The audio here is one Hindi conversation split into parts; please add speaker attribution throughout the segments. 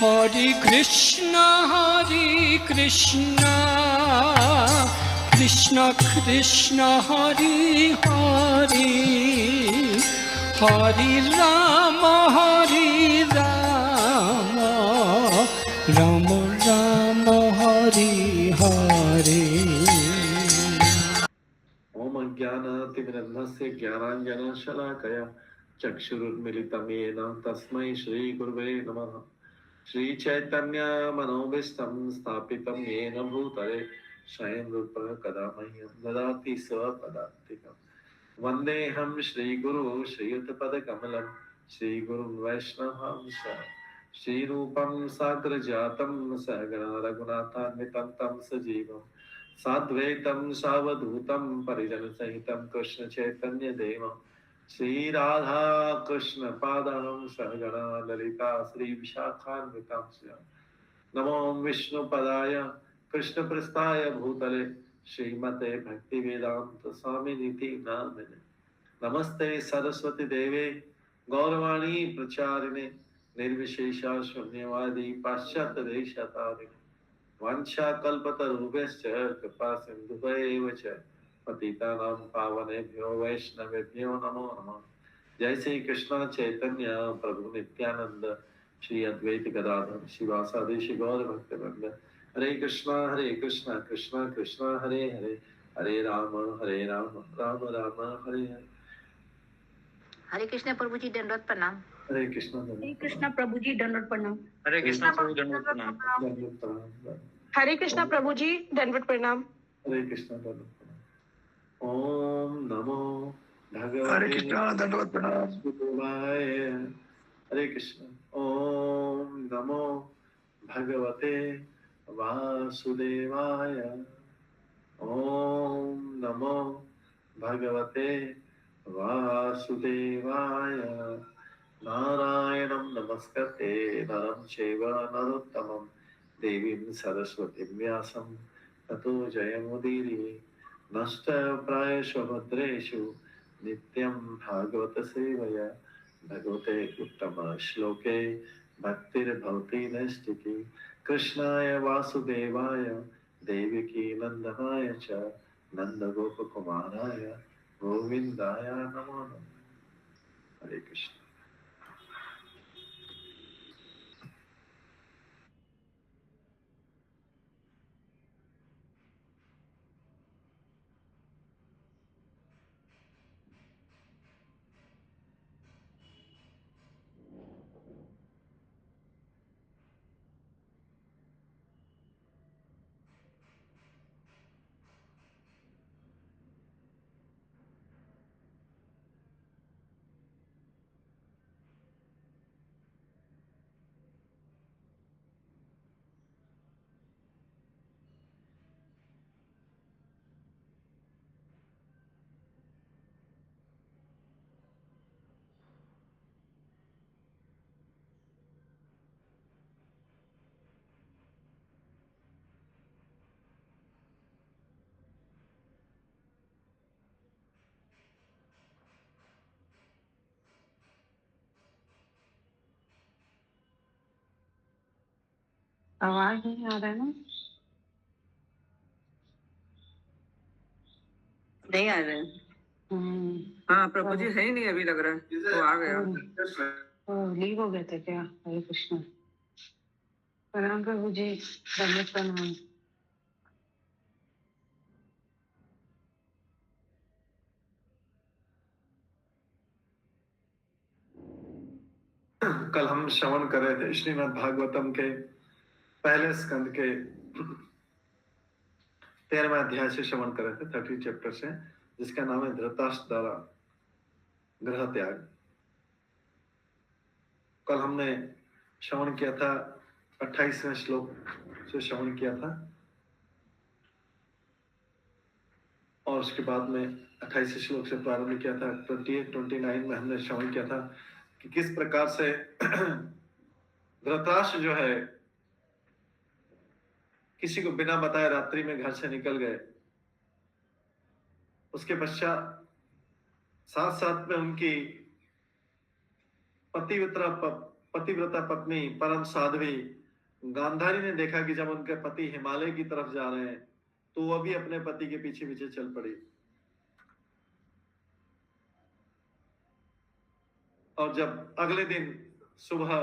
Speaker 1: हरे कृष्णा कृष्ण कृष्ण हरे हरे, हरे राम राम राम हरे हरे।
Speaker 2: ओम अज्ञानातिमिरन्धस्य ज्ञानाञ्जनशलाकया चक्षुरुन्मीलितं येन तस्मै श्रीगुरुवे नमः। श्रीचैतन्यमनोभीष्टं स्थापितं येन भूतले स्वयं रूपः कदा मह्यं ददाति स्वपदान्तिकम्। वन्देऽहं श्रीगुरु श्रीयुतपदकमलं श्रीगुरुं वैष्णवांश श्रीरूपं साग्रजातं सहगणा रघुनाथान्वितं तं सजीवं साद्वैतं सावधूतं परिजनसहितं कृष्णचैतन्यदेवं श्रीराधा कृष्णपादां सहगणा ललिता श्रीविशाखान्वितांश्च नमो विष्णुपदाय कृष्णप्रस्थाय भूतले श्रीमते भक्तिवेदांत स्वामिनिति नामिने। नमस्ते सरस्वती देवे गौरवाणी प्रचारिणे निर्विशेषा शून्यवादी पाश्चात्य देशतारिणे वाञ्छाकल्पतरुभ्यश्च कृपा सिन्धुभ्येव च पतितानां पावनेभ्यो वैष्णवेभ्यो नमो नमः। जय श्री कृष्ण चैतन्य प्रभु नित्यानंद श्री अद्वैत गदाधर शिवासादि गौर भक्तवृंद। हरे कृष्णा कृष्णा कृष्णा हरे हरे, हरे राम राम राम हरे हरे।
Speaker 3: हरे कृष्ण प्रभु जी दंडवत प्रणाम।
Speaker 2: हरे कृष्णा
Speaker 4: प्रभु जी दंडवत प्रणाम।
Speaker 5: हरे कृष्णा प्रभु दंडवत प्रणाम।
Speaker 4: हरे कृष्णा प्रभु जी दंडवत प्रणाम।
Speaker 2: हरे कृष्णा दंडवत प्रणाम। ओम नमो भगवते
Speaker 5: हरे कृष्णा दंडवत प्रणाम।
Speaker 2: हरे कृष्ण। ओम नमो भगवते वासुदेवाय। ओम नमो भगवते वासुदेवाय। नारायणं नमस्कृते नरं चैव नरोत्तमं देवीं सरस्वतीं व्यासं ततो जयमुदीरये। नष्टप्रायेषु भद्रेषु नित्यं भागवत सेवया भगवते उत्तम श्लोके भक्तिर्भवति नैष्टिकी। कृष्णाय वासुदेवाय देवकी नंदनाय च नंदगोपकुमाराय गोविंदाय नमो नमः। हरे कृष्ण।
Speaker 4: आवाज नहीं आ रहा है ना?
Speaker 3: नहीं आ रहे।
Speaker 5: हाँ प्रभु जी है ही नहीं अभी लग रहा है वो आ गया।
Speaker 4: लीव हो गए थे क्या? हरे कृष्ण। प्रणाम प्रभु जी दंडवत प्रणाम।
Speaker 2: कल हम श्रवण कर रहे थे श्रीमद् भागवतम के पहले स्कंद के 13वें अध्याय से श्रवण कर रहे थे, 30 चैप्टर से, जिसका नाम है धृतराष्ट्र द्वारा गृह त्याग। कल हमने श्रवण किया था 28वें श्लोक से श्रवण किया था और उसके बाद में 28वें श्लोक से प्रारंभ किया था। 28, 29 में हमने श्रवण किया था कि किस प्रकार से धृतराष्ट्र जो है किसी को बिना बताए रात्रि में घर से निकल गए। उसके पश्चात साथ साथ में उनकी पतिव्रता पतिव्रता पत्नी परम साध्वी गांधारी ने देखा कि जब उनके पति हिमालय की तरफ जा रहे हैं तो वह भी अपने पति के पीछे पीछे चल पड़ी। और जब अगले दिन सुबह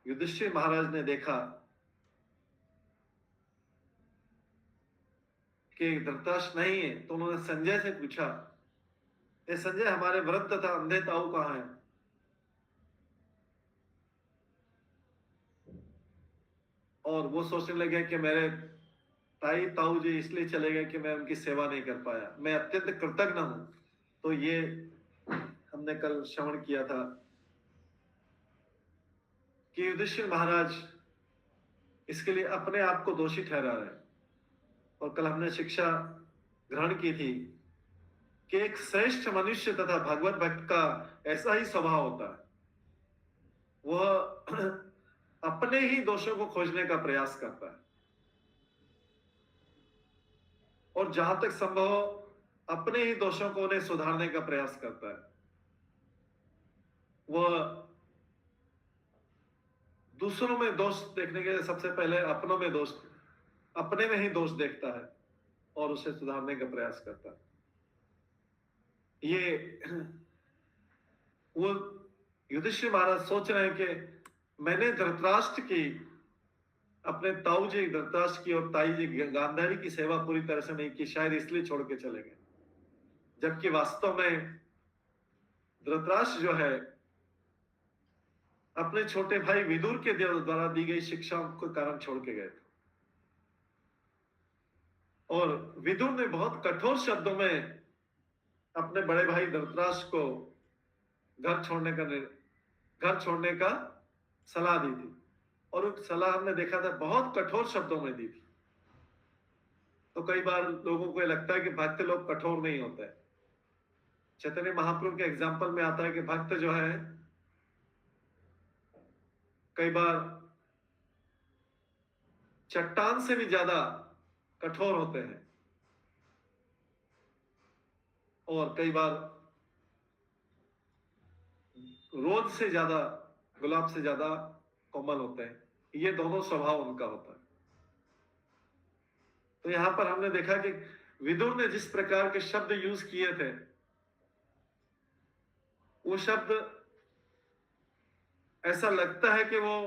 Speaker 2: युधिष्ठिर महाराज ने देखा कि धृतराष्ट्र नहीं है तो उन्होंने संजय से पूछा, ए संजय, हमारे वृद्ध तथा अंधे ताऊ कहाँ हैं? और वो सोचने लगे कि मेरे ताई ताऊ जी इसलिए चले गए कि मैं उनकी सेवा नहीं कर पाया, मैं अत्यंत कृतज्ञ हूं। तो ये हमने कल श्रवण किया था कि युधिष्ठिर महाराज इसके लिए अपने आप को दोषी ठहरा रहे हैं। और कल हमने शिक्षा ग्रहण की थी कि एक श्रेष्ठ मनुष्य तथा भगवत भक्त का ऐसा ही स्वभाव होता है, वह अपने ही दोषों को खोजने का प्रयास करता है और जहां तक संभव हो अपने ही दोषों को उन्हें सुधारने का प्रयास करता है। वह दूसरों में दोष देखने के सबसे पहले अपने में ही दोष देखता है और उसे सुधारने का प्रयास करता है। ये वो युधिष्ठिर महाराज सोच रहे हैं कि मैंने धृतराष्ट्र की, अपने ताऊ जी धृतराष्ट्र की और ताई जी गांधारी की सेवा पूरी तरह से नहीं की, शायद इसलिए छोड़ के चले गए। जबकि वास्तव में धृतराष्ट्र जो है अपने छोटे भाई विदुर के द्वारा दी गई शिक्षाओं के कारण छोड़ के गए थे। और विदुर ने बहुत कठोर शब्दों में अपने बड़े भाई धृतराष्ट्र को घर छोड़ने का सलाह दी थी। और उस सलाह हमने देखा था बहुत कठोर शब्दों में दी थी। तो कई बार लोगों को लगता है कि भक्त लोग कठोर नहीं होते हैं। चैतन्य महाप्रभु के एग्जाम्पल में आता है कि भक्त जो है कई बार चट्टान से भी ज्यादा कठोर होते हैं और कई बार रोज से ज्यादा, गुलाब से ज्यादा कोमल होते हैं। ये दोनों स्वभाव उनका होता है। तो यहां पर हमने देखा कि विदुर ने जिस प्रकार के शब्द यूज किए थे, वो शब्द ऐसा लगता है कि वो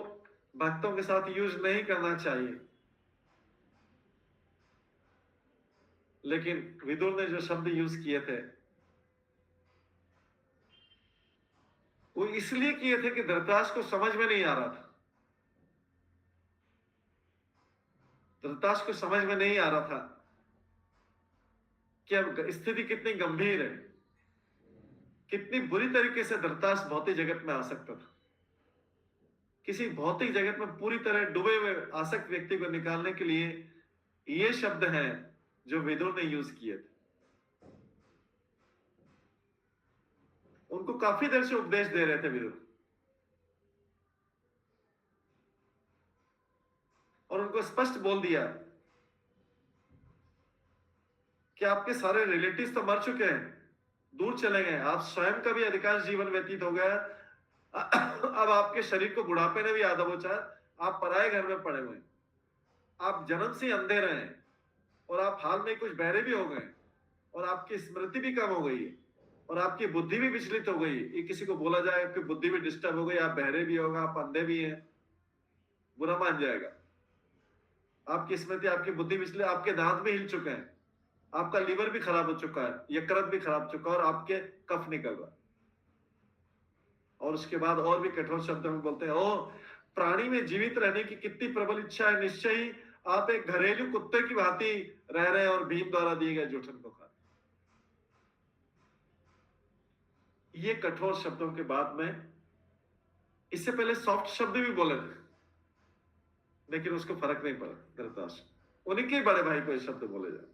Speaker 2: भक्तों के साथ यूज नहीं करना चाहिए, लेकिन विदुर ने जो शब्द यूज किए थे वो इसलिए किए थे कि धृतराष्ट्र को समझ में नहीं आ रहा था। धृतराष्ट्र को समझ में नहीं आ रहा था कि अब स्थिति कितनी गंभीर है, कितनी बुरी तरीके से धृतराष्ट्र भौतिक जगत में आ सकता था। किसी भौतिक जगत में पूरी तरह डूबे हुए आसक्त व्यक्ति को निकालने के लिए ये शब्द हैं जो विदुर ने यूज किए थे। उनको काफी देर से उपदेश दे रहे थे विदुर, और उनको स्पष्ट बोल दिया कि आपके सारे रिलेटिव्स तो मर चुके हैं, दूर चले गए, आप स्वयं का भी अधिकांश जीवन व्यतीत हो गया। अब आपके शरीर को बुढ़ापे ने भी आधा बचा, आप पराये घर में पड़े हुए हैं, आप जन्म से अंधे रहे हैं और आप हाल में कुछ बहरे भी हो गए और आपकी स्मृति भी कम हो गई है और आपकी बुद्धि भी विचलित हो गई। ये किसी को बोला जाए कि बुद्धि भी डिस्टर्ब हो गई, आप बहरे भी होगा, आप अंधे भी हैं, बुरा मान जाएगा। आपकी स्मृति, आपकी बुद्धि विचलित, आपके दांत भी हिल चुके हैं, आपका लीवर भी खराब हो चुका है, यकृत भी खराब हो चुका है और आपके कफ निकल रहा है। और उसके बाद और भी कठोर शब्दों में बोलते हैं, ओ प्राणी में जीवित रहने की कितनी प्रबल इच्छा है, निश्चय ही आप एक घरेलू कुत्ते की भांति रह रहे हैं और भीम द्वारा दिए गए जूठन को खा। ये कठोर शब्दों के बाद में इससे पहले सॉफ्ट शब्द भी बोले थे, लेकिन उसको फर्क नहीं पड़ा। धृतराष्ट्र उन्हीं के बड़े भाई को ये शब्द बोले जाए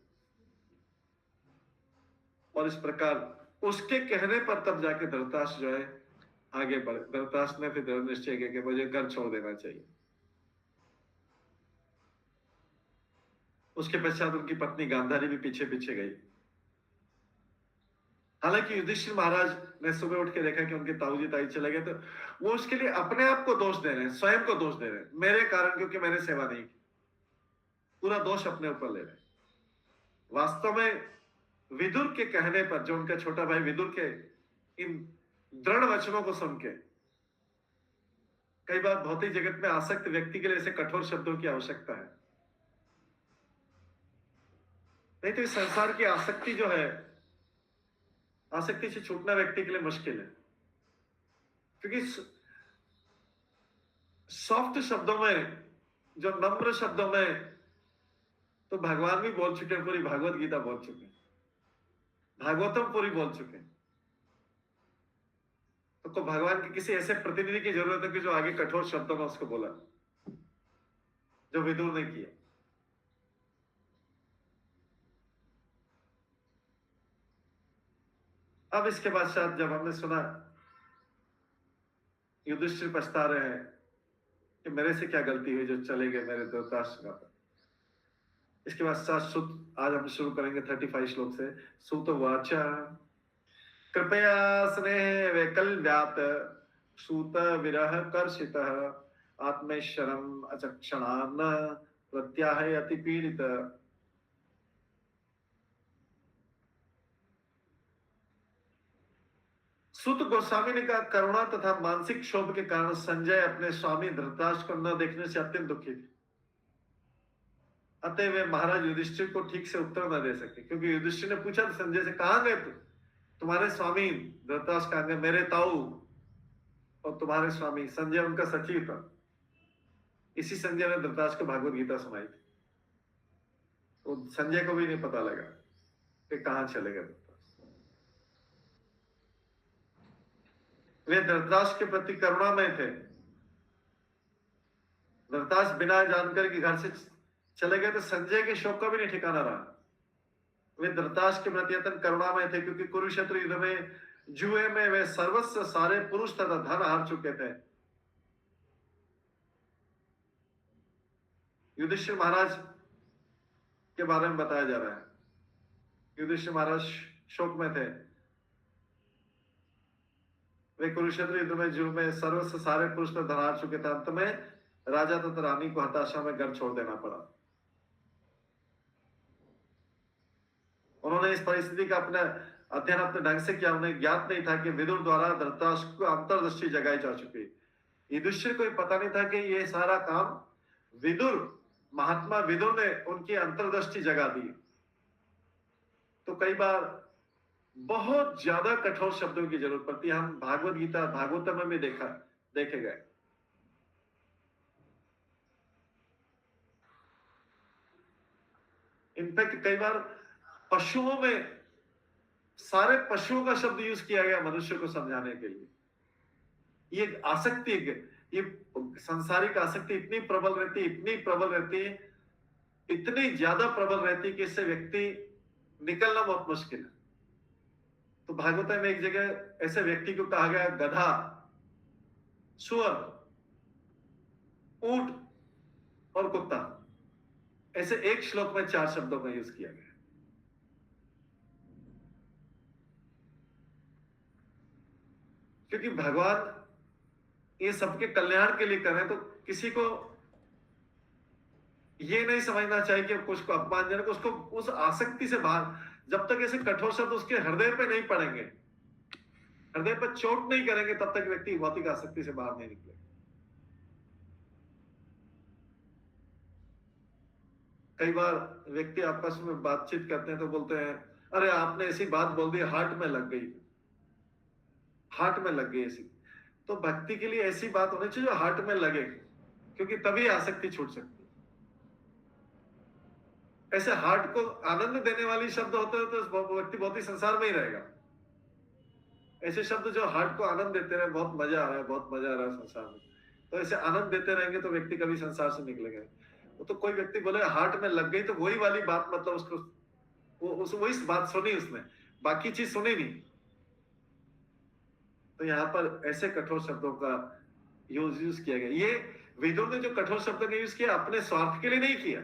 Speaker 2: और इस प्रकार उसके कहने पर तब जाके धृतराष्ट्र जो है आगे बढ़े। धृतराष्ट्र ने फिर दृढ़ निश्चय किया कि मुझे घर छोड़ देना चाहिए। उसके पश्चात उनकी पत्नी गांधारी भी पीछे पीछे गई। हालांकि युधिष्ठिर महाराज ने सुबह उठ के देखा कि उनके ताऊजी ताई चले गए, तो वो उसके लिए अपने आप को दोष दे रहे हैं, स्वयं को दोष दे रहे हैं, मेरे कारण, क्योंकि मैंने सेवा नहीं की। पूरा दोष अपने ऊपर ले रहे हैं। वास्तव में विदुर के कहने पर, जो उनका छोटा भाई विदुर के इन दृढ़ वचनों को सुन के, कई बार भौतिक जगत में आसक्त व्यक्ति के लिए ऐसे कठोर शब्दों की आवश्यकता है। नहीं तो इस संसार की आसक्ति जो है, आसक्ति से छूटना व्यक्ति के लिए मुश्किल है, क्योंकि सॉफ्ट शब्दों में, जो नम्र शब्दों में, तो भगवान भी बोल चुके हैं, पूरी भागवत गीता बोल चुके हैं, भागवतम पूरी बोल चुके हैं। तो भगवान के किसी ऐसे प्रतिनिधि की जरूरत है कि जो आगे कठोर शब्दों में उसको बोला, जो विदुर ने किया। अब इसके पश्चात जब हमने सुना युधिष्ठिर पछता रहे हैं कि मेरे से क्या गलती हुई जो चले गए मेरे धृतराष्ट्र का, इसके बाद सुत, आज हम शुरू करेंगे 35 श्लोक से। सुत वाचा कृपया स्नेह वैकल्व्यात सूत विरह कर्षितः आत्मेश्वरम अचक्षणान् प्रत्याहय अति पीड़ित। सुत गोस्वामी ने कहा, करुणा तथा मानसिक क्षोभ के कारण संजय अपने स्वामी धृतराष्ट्र को न देखने से अत्यंत दुखी थे। अतः वे महाराज युधिष्ठिर को ठीक से उत्तर न दे सके, क्योंकि युधिष्ठिर ने पूछा संजय से, कहां गए तुम्हारे स्वामी धृतराष्ट्र कहां गए? मेरे ताऊ और तुम्हारे स्वामी। संजय उनका सचिव था। इसी संजय ने धृतराष्ट्र को भागवत गीता सुनाई थी। तो संजय को भी नहीं पता लगा कि कहां चले गए। वे धृतराष्ट्र के प्रति करुणामय थे। धृतराष्ट्र बिना जानकर कि घर से चले गए तो संजय के शोक का भी नहीं ठिकाना रहा। वे धृतराष्ट्र के प्रति अत्यंत करुणामय थे, क्योंकि कुरुक्षेत्र युद्ध में जुए में वे सर्वस्व सारे पुरुष तथा धन हार चुके थे। युधिष्ठिर महाराज के बारे में बताया जा रहा है। युधिष्ठिर महाराज शोक में थे। वे कुरुक्षेत्र युद्ध में जुए में सर्वस्व सारे पुरुष तथा धन हार चुके थे। अंत में राजा तथा रानी को हताशा में घर छोड़ देना पड़ा। उन्होंने इस परिस्थिति का अपना अध्ययन अपने ढंग से किया। उन्हें ज्ञात नहीं था कि विदुर द्वारा धृतराष्ट्र को अंतर्दृष्टि जगाई जा चुकी। युधिष्ठिर को पता नहीं था कि ये सारा काम विदुर, महात्मा विदुर ने उनकी अंतर्दृष्टि जगा दी। तो कई बार बहुत ज्यादा कठोर शब्दों की जरूरत पड़ती है। हम भागवत गीता, भागवतम में भी देखे गए। इनफैक्ट कई बार पशुओं में, सारे पशुओं का शब्द यूज किया गया मनुष्य को समझाने के लिए। ये आसक्ति, ये सांसारिक आसक्ति इतनी प्रबल रहती है, इतनी प्रबल रहती है, इतनी ज्यादा प्रबल रहती है कि इससे व्यक्ति निकलना बहुत मुश्किल है। तो भागवत में एक जगह ऐसे व्यक्ति को कहा गया गधा, सुअर, ऊंट और कुत्ता। ऐसे एक श्लोक में 4 शब्दों का यूज किया गया। क्योंकि भगवान ये सबके कल्याण के लिए कर रहे हैं, तो किसी को ये नहीं समझना चाहिए कि कुछ को अपमानजनक, उसको उस आसक्ति से बाहर, जब तक ऐसे कठोर शब्द उसके हृदय पे नहीं पड़ेंगे, हृदय पर चोट नहीं करेंगे, तब तक व्यक्ति भौतिक आसक्ति से बाहर नहीं निकलेगा। कई बार व्यक्ति आपस में बातचीत करते हैं तो बोलते हैं, अरे आपने ऐसी बात बोल दी, हार्ट में लग गई, हार्ट में लग गई ऐसी। तो भक्ति के लिए ऐसी बात होनी चाहिए जो हार्ट में लगे, क्योंकि तभी आसक्ति छूट सकती है। ऐसे हार्ट को आनंद देने वाली शब्द होते हैं तो व्यक्ति बहुत ही संसार में ही रहेगा। ऐसे शब्द जो हार्ट को आनंद देते रहे, बहुत मजा आ रहा है, बहुत मजा आ रहा है संसार में, तो ऐसे आनंद देते रहेंगे तो व्यक्ति कभी संसार से निकलेगा। तो कोई व्यक्ति बोले हार्ट में लग गई, तो वही वाली बात, मतलब उसको वही बात सुनी उसने, बाकी चीज सुनी नहीं। तो यहाँ पर ऐसे कठोर शब्दों का यूज किया गया। ये विदुर ने जो कठोर शब्दों का यूज किया, अपने स्वार्थ के लिए नहीं किया।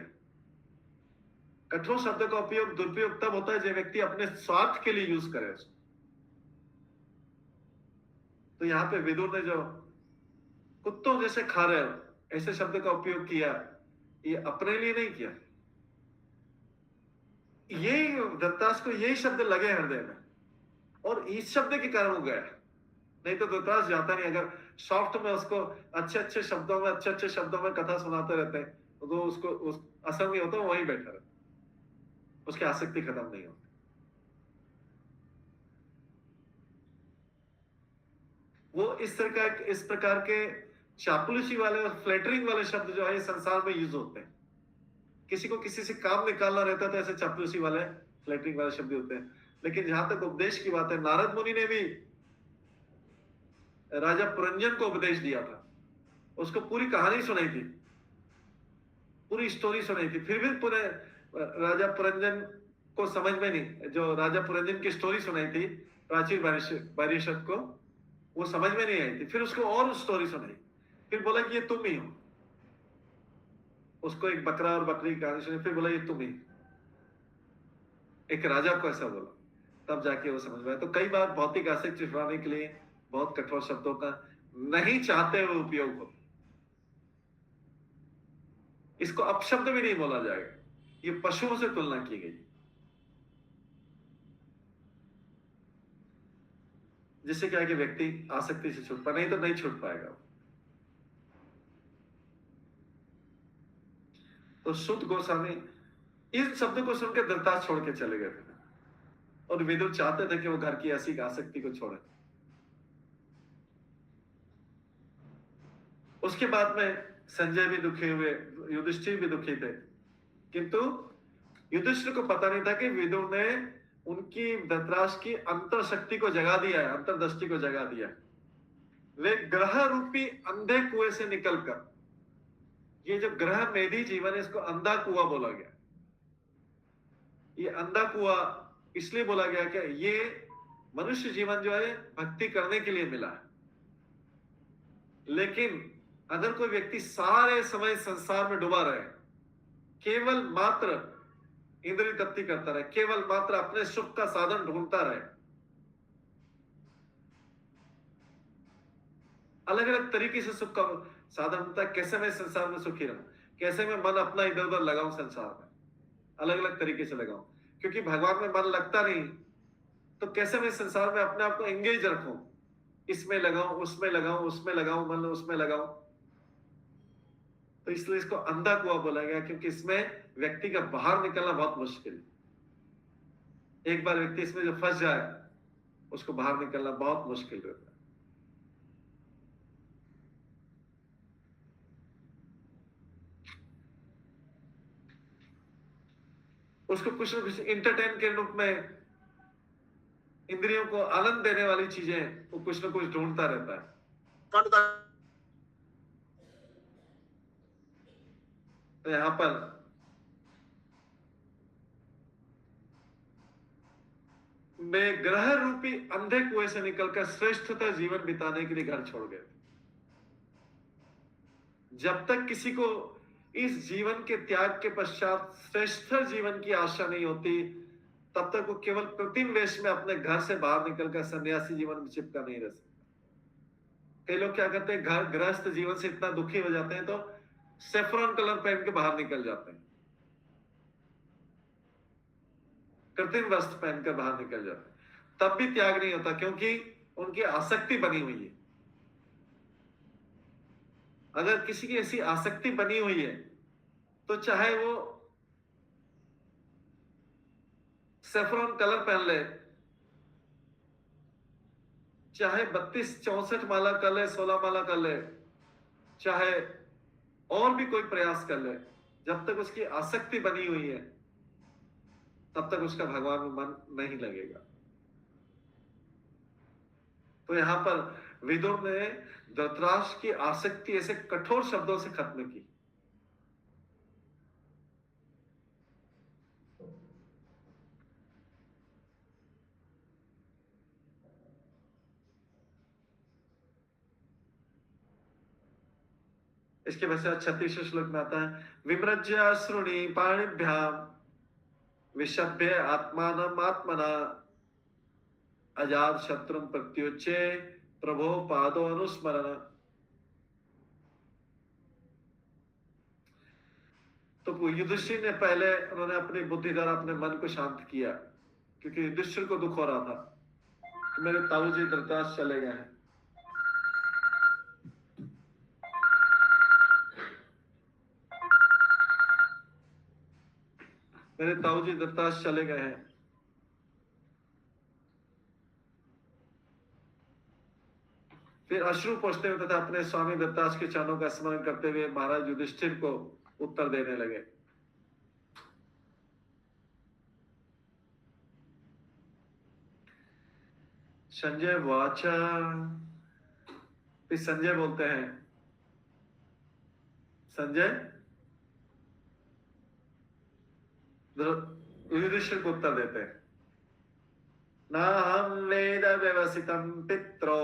Speaker 2: कठोर शब्द का उपयोग, दुरुपयोग तब होता है जब व्यक्ति अपने स्वार्थ के लिए यूज करे। तो यहाँ पे विदुर ने जो कुत्तों जैसे खा रहे हो ऐसे शब्द का उपयोग किया, ये अपने लिए नहीं किया, यही धृतराष्ट्र को यही शब्द लगे हृदय में और इस शब्द के कारण हो गया। नहीं तो धृतराष्ट्र जाता नहीं। अगर सॉफ्ट में उसको अच्छे अच्छे शब्दों में कथा सुनाते रहते हैं तो उसको असर नहीं होता, वहीं बैठा रहता, उसकी आसक्ति खत्म नहीं होती। वो इस प्रकार के चापलूसी वाले और फ्लैटरिंग वाले शब्द जो है संसार में यूज होते हैं। किसी को किसी से काम निकालना रहता है तो ऐसे चापलूसी वाले फ्लैटरिंग वाले शब्द होते हैं। लेकिन जहां तक उपदेश की बात है, नारद मुनि ने भी राजा पुरंजन को उपदेश दिया था, उसको पूरी कहानी सुनाई थी, पूरी स्टोरी सुनाई थी, फिर भी पूरे राजा पुरंजन को समझ में नहीं, जो राजा पुरंजन की स्टोरी सुनाई थी प्राचीन पारिषद को, वो समझ में नहीं आई थी। फिर उसको और स्टोरी सुनाई, फिर बोला कि ये तुम ही हो। उसको एक बकरा और बकरी की कहानी सुनी, फिर बोला ये तुम ही। एक राजा को ऐसा बोला, तब जाके वो समझ में आया। तो कई बार भौतिक आसक्ति छुड़ाने के लिए बहुत कठोर शब्दों का नहीं चाहते हुए उपयोग हो। इसको अपशब्द भी नहीं बोला जाएगा, ये पशुओं से तुलना की गई, जिससे क्या है कि व्यक्ति आसक्ति से छूट पाए, नहीं तो नहीं छूट पाएगा। तो शुद्ध गोस्वामी इन शब्दों को सुनकर धृतराष्ट्र छोड़ के चले गए थे और विदुर चाहते थे कि वो घर की ऐसी आसक्ति को छोड़े। उसके बाद में संजय भी दुखी हुए, युधिष्ठिर भी दुखी थे, किंतु युधिष्ठिर को पता नहीं था कि विदुर ने उनकी धृतराष्ट्र की अंतर शक्ति को जगा दिया है, अंतर्दृष्टि को जगा दिया है। वे ग्रह रूपी अंधे कुएं से निकलकर, ये जो ग्रह मेधी जीवन है इसको अंधा कुआं बोला गया। ये अंधा कुआं इसलिए बोला गया कि ये मनुष्य जीवन जो है भक्ति करने के लिए मिला है। लेकिन अगर कोई व्यक्ति सारे समय संसार में डूबा रहे, केवल मात्र इंद्रिय तृप्ति करता रहे, केवल मात्र अपने सुख का साधन ढूंढता रहे, अलग अलग तरीके से सुख का साधन होता है, कैसे मैं संसार में सुखी रहूं, कैसे मैं मन अपना इधर उधर लगाऊं संसार में, अलग अलग तरीके से लगाऊं, क्योंकि भगवान में मन लगता नहीं, तो कैसे मैं संसार में अपने आप को एंगेज रखूं, इसमें लगाऊं, उसमें लगाऊं, उसमें लगाऊं, मन उसमें लगाऊं। तो इसलिए इसको अंधा कुआं बोला गया, क्योंकि इसमें व्यक्ति का बाहर निकलना बहुत मुश्किल है। एक बार व्यक्ति इसमें जो फंस जाए उसको बाहर निकलना बहुत मुश्किल रहता है। उसको कुछ न कुछ इंटरटेन के रूप में, इंद्रियों को आनंद देने वाली चीजें वो कुछ न कुछ ढूंढता रहता है। तो यहां पर वे ग्रह रूपी अंधे कुएं से निकलकर श्रेष्ठता जीवन बिताने के लिए घर छोड़ गए। जब तक किसी को इस जीवन के त्याग के पश्चात श्रेष्ठ जीवन की आशा नहीं होती, तब तक वो केवल कृत्रिम वेश में अपने घर से बाहर निकलकर सन्यासी जीवन में चिपका नहीं रह सकता। कई लोग क्या करते हैं, घर गृहस्थ जीवन से इतना दुखी हो जाते हैं तो सेफ्रॉन कलर पहन के बाहर निकल जाते हैं, कृत्रिम वस्त्र पहनकर बाहर निकल जाते हैं, तब भी त्याग नहीं होता, क्योंकि उनकी आसक्ति बनी हुई है। अगर किसी की ऐसी आसक्ति बनी हुई है तो चाहे वो सेफ्रॉन कलर पहन ले, चाहे 32-64 माला कर ले, 16 माला कर ले, चाहे और भी कोई प्रयास कर ले, जब तक उसकी आसक्ति बनी हुई है तब तक उसका भगवान में मन नहीं लगेगा। तो यहां पर विदुर ने धृतराष्ट्र की आसक्ति ऐसे कठोर शब्दों से खत्म की। इसके वैसे 36वें श्लोक में आता है, विमृज्य अश्रुणि पाणिभ्याम विशभ्य आत्मानम आत्मना अजात शत्रुम प्रत्युच्चे प्रभो पादो अनुस्मरण। तो युधिष्ठिर ने पहले उन्होंने अपनी बुद्धि द्वारा अपने मन को शांत किया, क्योंकि युधिष्ठिर को दुख हो रहा था कि मेरे ताऊजी धृतराष्ट्र चले गए हैं। मेरे ताऊजी धृतराष्ट्र चले गए हैं। फिर अश्रु पोंछते हुए तथा अपने स्वामी धृतराष्ट्र के चरणों का स्मरण करते हुए महाराज युधिष्ठिर को उत्तर देने लगे। संजय वाचा, फिर संजय बोलते हैं, संजय युधिष्ठिर को उत्तर देते हैं, ना हम वेद व्यवसितम पित्रो,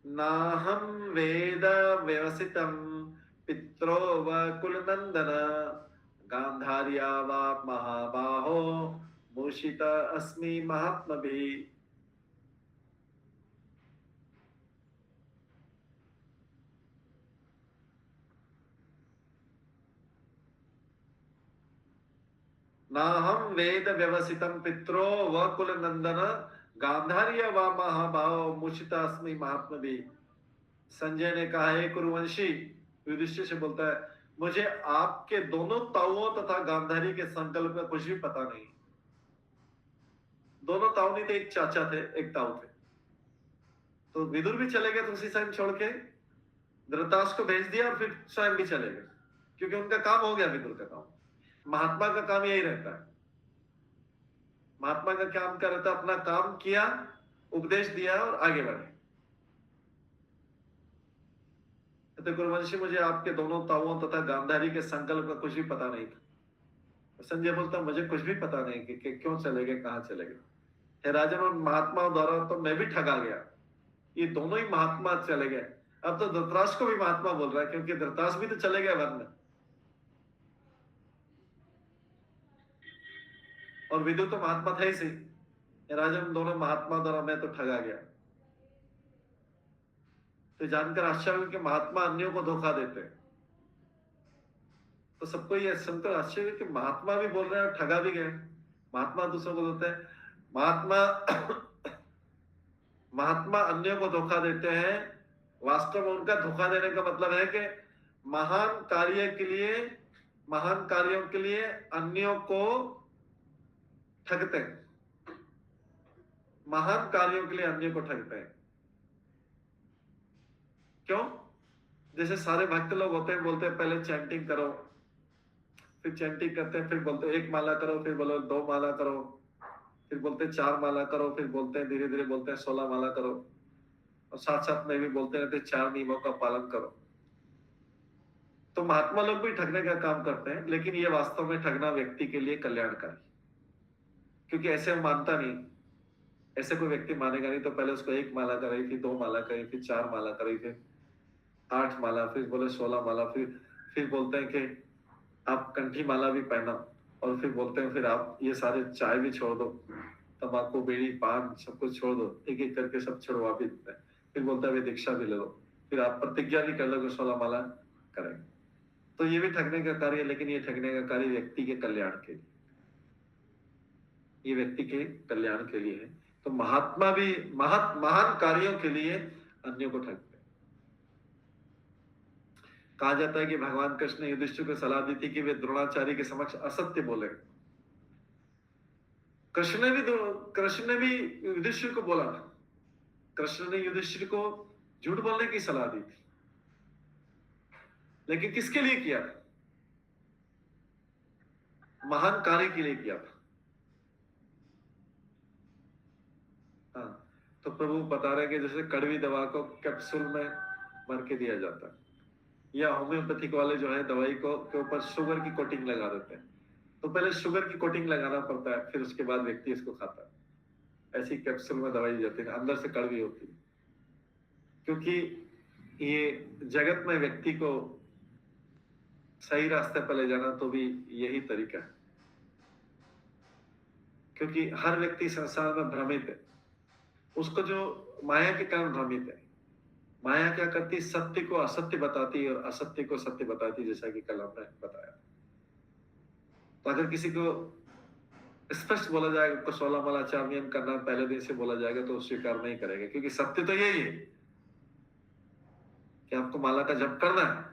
Speaker 2: ना हम वेद व्यवसितम पित्रो व कुलनंदन, गांधार्या वा महाबाहो मूषित अस्मि महात्मभिः। ना हम वेद व्यवसितम पित्रो व कुल नंदन, गांधार्य व महाभाव मूषिता अस्मि महात्मभिः। संजय ने कहा, हे कुरुवंशी, युधिष्ठिर से बोलता है, मुझे आपके दोनों ताऊओं तथा गांधारी के संकल्प में कुछ भी पता नहीं। दोनों ताऊ नहीं थे, एक चाचा थे, एक ताऊ थे। तो विदुर भी चले गए तुलसी साइन छोड़ के, धृतराष्ट्र को भेज दिया और फिर स्वयं भी चले गए, क्योंकि उनका काम हो गया। विदुर का काम, महात्मा का काम यही रहता है। महात्मा का काम क्या रहता है? अपना काम किया, उपदेश दिया और आगे बढ़े। तो कुरुवंशी, मुझे आपके दोनों ताऊओं तथा गांधारी के संकल्प का कुछ भी पता नहीं था। संजय बोलता, मुझे कुछ भी पता नहीं कि क्यों चले गए, कहां चले गए। हे राजन, उन महात्माओं द्वारा तो मैं भी ठगा गया। ये दोनों ही महात्मा चले गए। अब तो धृतराष्ट्र को भी महात्मा बोल रहा है, क्योंकि धृतराष्ट्र भी तो चले गए वन में, और विदुर तो महात्मा था ही सही। राजन, दोनों महात्मा द्वारा मैं तो ठगा गया। तो जानकर आश्चर्य हुआ कि महात्मा अन्यों को धोखा देते हैं। तो सबको ये सुनकर आश्चर्य कि महात्मा भी बोल रहे हैं और ठगा भी गए। महात्मा दूसरों को देते हैं, महात्मा अन्यों को धोखा देते हैं। वास्तव में उनका धोखा देने का मतलब है कि महान कार्यों के लिए अन्यों को ठगते हैं। महान कार्यों के लिए अन्य को ठगते हैं। क्यों? जैसे सारे भक्त लोग होते हैं, बोलते हैं पहले चैंटिंग करो, फिर चैंटिंग करते हैं, फिर बोलते हैं 1 माला करो, फिर बोलो 2 माला करो, फिर बोलते हैं 4 माला करो, फिर बोलते हैं धीरे धीरे बोलते हैं 16 माला करो, और साथ साथ में भी बोलते रहते 4 नियमों का पालन करो। तो महात्मा लोग भी ठगने का काम करते हैं, लेकिन ये वास्तव में ठगना व्यक्ति के लिए कल्याणकारी, क्योंकि ऐसे मानता नहीं। ऐसे कोई व्यक्ति मानेगा नहीं, तो पहले उसको 1 माला कराई, फिर 2 माला कराई, फिर 4 माला कराई, फिर 8 माला, फिर बोले 16 माला, फिर बोलते हैं कि आप कंठी माला भी पहना, और फिर बोलते हैं फिर आप ये सारे चाय भी छोड़ दो, तंबाकू, बीड़ी, पान सब कुछ छोड़ दो, एक एक करके सब छुड़वा भी देते हैं। फिर बोलते हैं दीक्षा भी ले लो, फिर आप प्रतिज्ञा भी कर लो कि 16 माला करेंगे। तो ये भी ठगने का कार्य है, लेकिन ये ठगने का कार्य व्यक्ति के कल्याण के लिए, ये व्यक्ति के कल्याण के लिए है। तो महात्मा भी महान कार्यों के लिए अन्यों को ठगते हैं। कहा जाता है कि भगवान कृष्ण ने युधिष्ठिर को सलाह दी थी कि वे द्रोणाचार्य के समक्ष असत्य बोले। कृष्ण ने भी युधिष्ठिर को बोला था। कृष्ण ने युधिष्ठिर को झूठ बोलने की सलाह दी थी, लेकिन किसके लिए किया था? महान कार्य के लिए किया था। हाँ, तो प्रभु बता रहे कि जैसे कड़वी दवा को कैप्सूल में भर के दिया जाता है, या होम्योपैथिक वाले जो है दवाई को के ऊपर शुगर की कोटिंग लगा देते हैं। तो पहले शुगर की कोटिंग लगाना पड़ता है, फिर उसके बाद व्यक्ति इसको खाता है। ऐसी कैप्सूल में दवाई जाती है, अंदर से कड़वी होती है, क्योंकि ये जगत में व्यक्ति को सही रास्ते पर ले जाना तो भी यही तरीका है, क्योंकि हर व्यक्ति संसार में भ्रमित है। उसको जो माया के कारण भ्रमित है। माया क्या करती, सत्य को असत्य बताती और असत्य को सत्य बताती, जैसा कि कल हमने बताया। तो अगर किसी को स्पष्ट बोला जाएगा आपको 16 माला चामियन करना पहले दिन से बोला जाएगा तो स्वीकार नहीं करेगा, क्योंकि सत्य तो यही है कि आपको माला का जप करना है।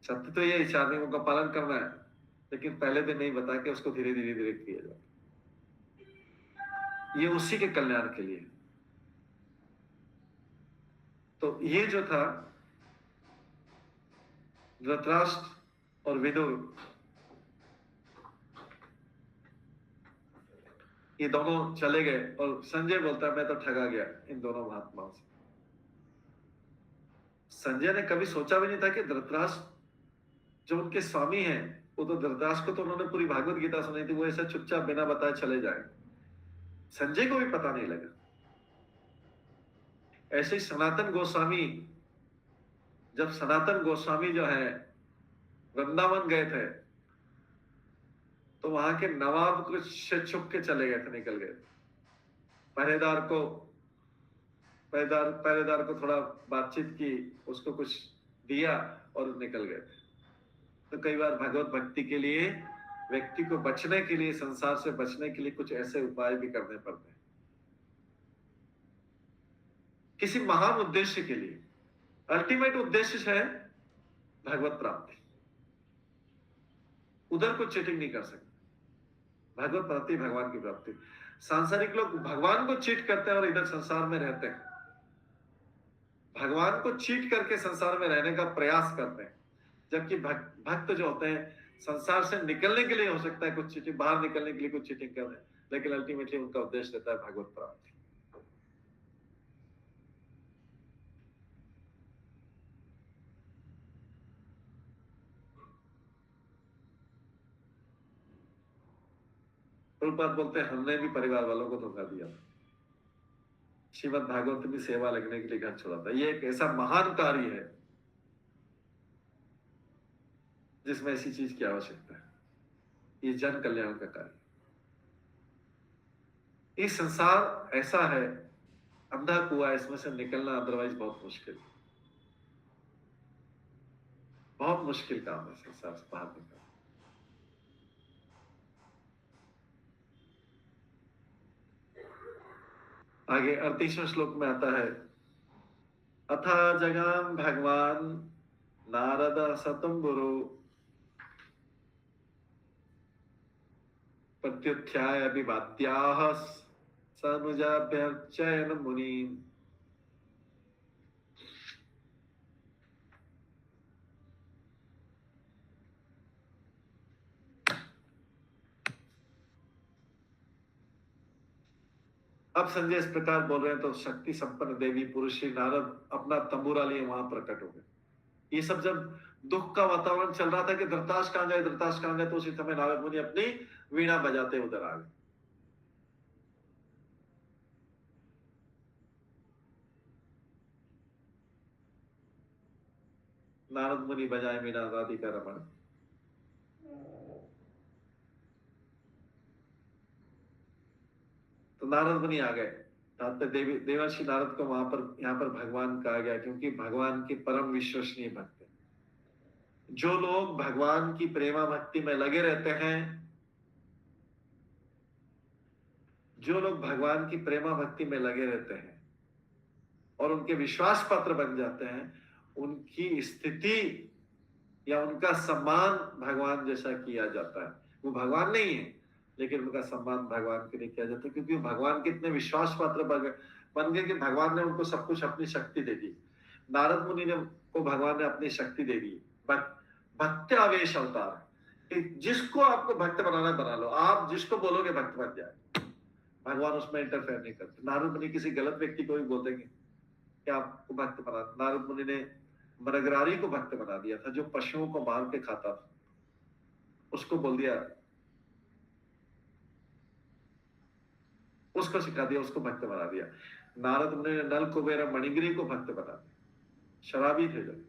Speaker 2: सत्य तो यही 4 नियमों का पालन करना है, लेकिन पहले दिन नहीं बता के उसको धीरे धीरे धीरे किया जाए। ये उसी के कल्याण के लिए। तो ये जो था धृतराष्ट्र और विदुर, ये दोनों चले गए और संजय बोलता है मैं तो ठगा गया इन दोनों महात्माओं से। संजय ने कभी सोचा भी नहीं था कि धृतराष्ट्र जो उनके स्वामी हैं, वो तो धृतराष्ट्र को तो उन्होंने पूरी भागवत गीता सुनाई थी, वो ऐसे चुपचाप बिना बताए चले जाए। संजय को भी पता नहीं लगा। ऐसे ही सनातन गोस्वामी, जब सनातन गोस्वामी जो है वृंदावन गए थे तो वहां के नवाब को से छुप के चले गए थे, निकल गए। पहरेदार को थोड़ा बातचीत की, उसको कुछ दिया और निकल गए थे। तो कई बार भगवत भक्ति के लिए व्यक्ति को बचने के लिए, संसार से बचने के लिए कुछ ऐसे उपाय भी करने पड़ते हैं, किसी महान उद्देश्य के लिए। अल्टीमेट उद्देश्य है भगवत प्राप्ति। उधर कुछ चीटिंग नहीं कर सकते। भगवत प्राप्ति, भगवान की प्राप्ति। सांसारिक लोग भगवान को चीट करते हैं और इधर संसार में रहते हैं। भगवान को चीट करके संसार में रहने का प्रयास करते हैं, जबकि भक्त जो होते हैं संसार से निकलने के लिए हो सकता है कुछ चीटिंग, बाहर निकलने के लिए कुछ चीटिंग कर रहे हैं, लेकिन अल्टीमेटली उनका उद्देश्य रहता है भगवत प्राप्ति। प्रभुपाद बोलते हैं हमने भी परिवार वालों को धोखा दिया, श्रीमद् भागवत में सेवा लगने के लिए घर छोड़ा था। ये एक ऐसा महान कार्य है जिसमें ऐसी चीज की आवश्यकता है। ये जन कल्याण का कार्य। ये संसार ऐसा है, अंधा कुआं, इसमें से निकलना अदरवाइज बहुत मुश्किल, बहुत मुश्किल काम है संसार से बाहर निकलना। आगे 38वें श्लोक में आता है, अथा जगाम भगवान नारद सतम गुरु प्रत्युत्थाय अभिवाद्याः सनुजाभ्यर्चयन् मुनीन्। अब संजय इस प्रकार बोल रहे हैं तो शक्ति संपन्न देवी पुरुष श्री नारद अपना तंबूरा लिए वहां प्रकट हो गए। ये सब जब दुख का वातावरण चल रहा था कि धृतराष्ट्र कहां गए, धृतराष्ट्र कहां गए, तो उसी समय नारद मुनि अपनी वीणा बजाते उधर आ गए। नारद मुनि बजाए वीणा राधिका रमण। तो नारद मुनि आ गए। देवर्षि नारद को वहां पर, यहाँ पर भगवान कहा गया क्योंकि भगवान के परम विश्वसनीय भक्त हैं। जो लोग भगवान की प्रेमा भक्ति में लगे रहते हैं, जो लोग भगवान की प्रेमा भक्ति में लगे रहते हैं और उनके विश्वास पात्र बन जाते हैं, उनकी स्थिति या उनका सम्मान भगवान जैसा किया जाता है। वो भगवान नहीं है, लेकिन उनका सम्मान भगवान के लिए किया जाता है, क्योंकि भगवान के इतने विश्वास पात्र बन गए कि भगवान ने उनको सब कुछ अपनी शक्ति दे दी। नारद मुनि ने को भगवान ने अपनी शक्ति दे दी, भक्त आवेश अवतार। जिसको आपको भक्त बनाना बना लो, आप जिसको बोलोगे भक्त बन जाए। भगवान उसमें इंटरफेयर नहीं करते। नारद मुनि किसी गलत व्यक्ति को भी बोल देंगे कि आपको भक्त बना। नारद मुनि ने मृगरारी को भक्त बना दिया था, जो पशुओं को मार के खाता था, उसको बोल दिया, उसको सिखा दिया, उसको भक्त बना दिया। नारद मुनि ने नल कुबेर मणिगिरी को भक्त बना दिया, शराबी थे जब।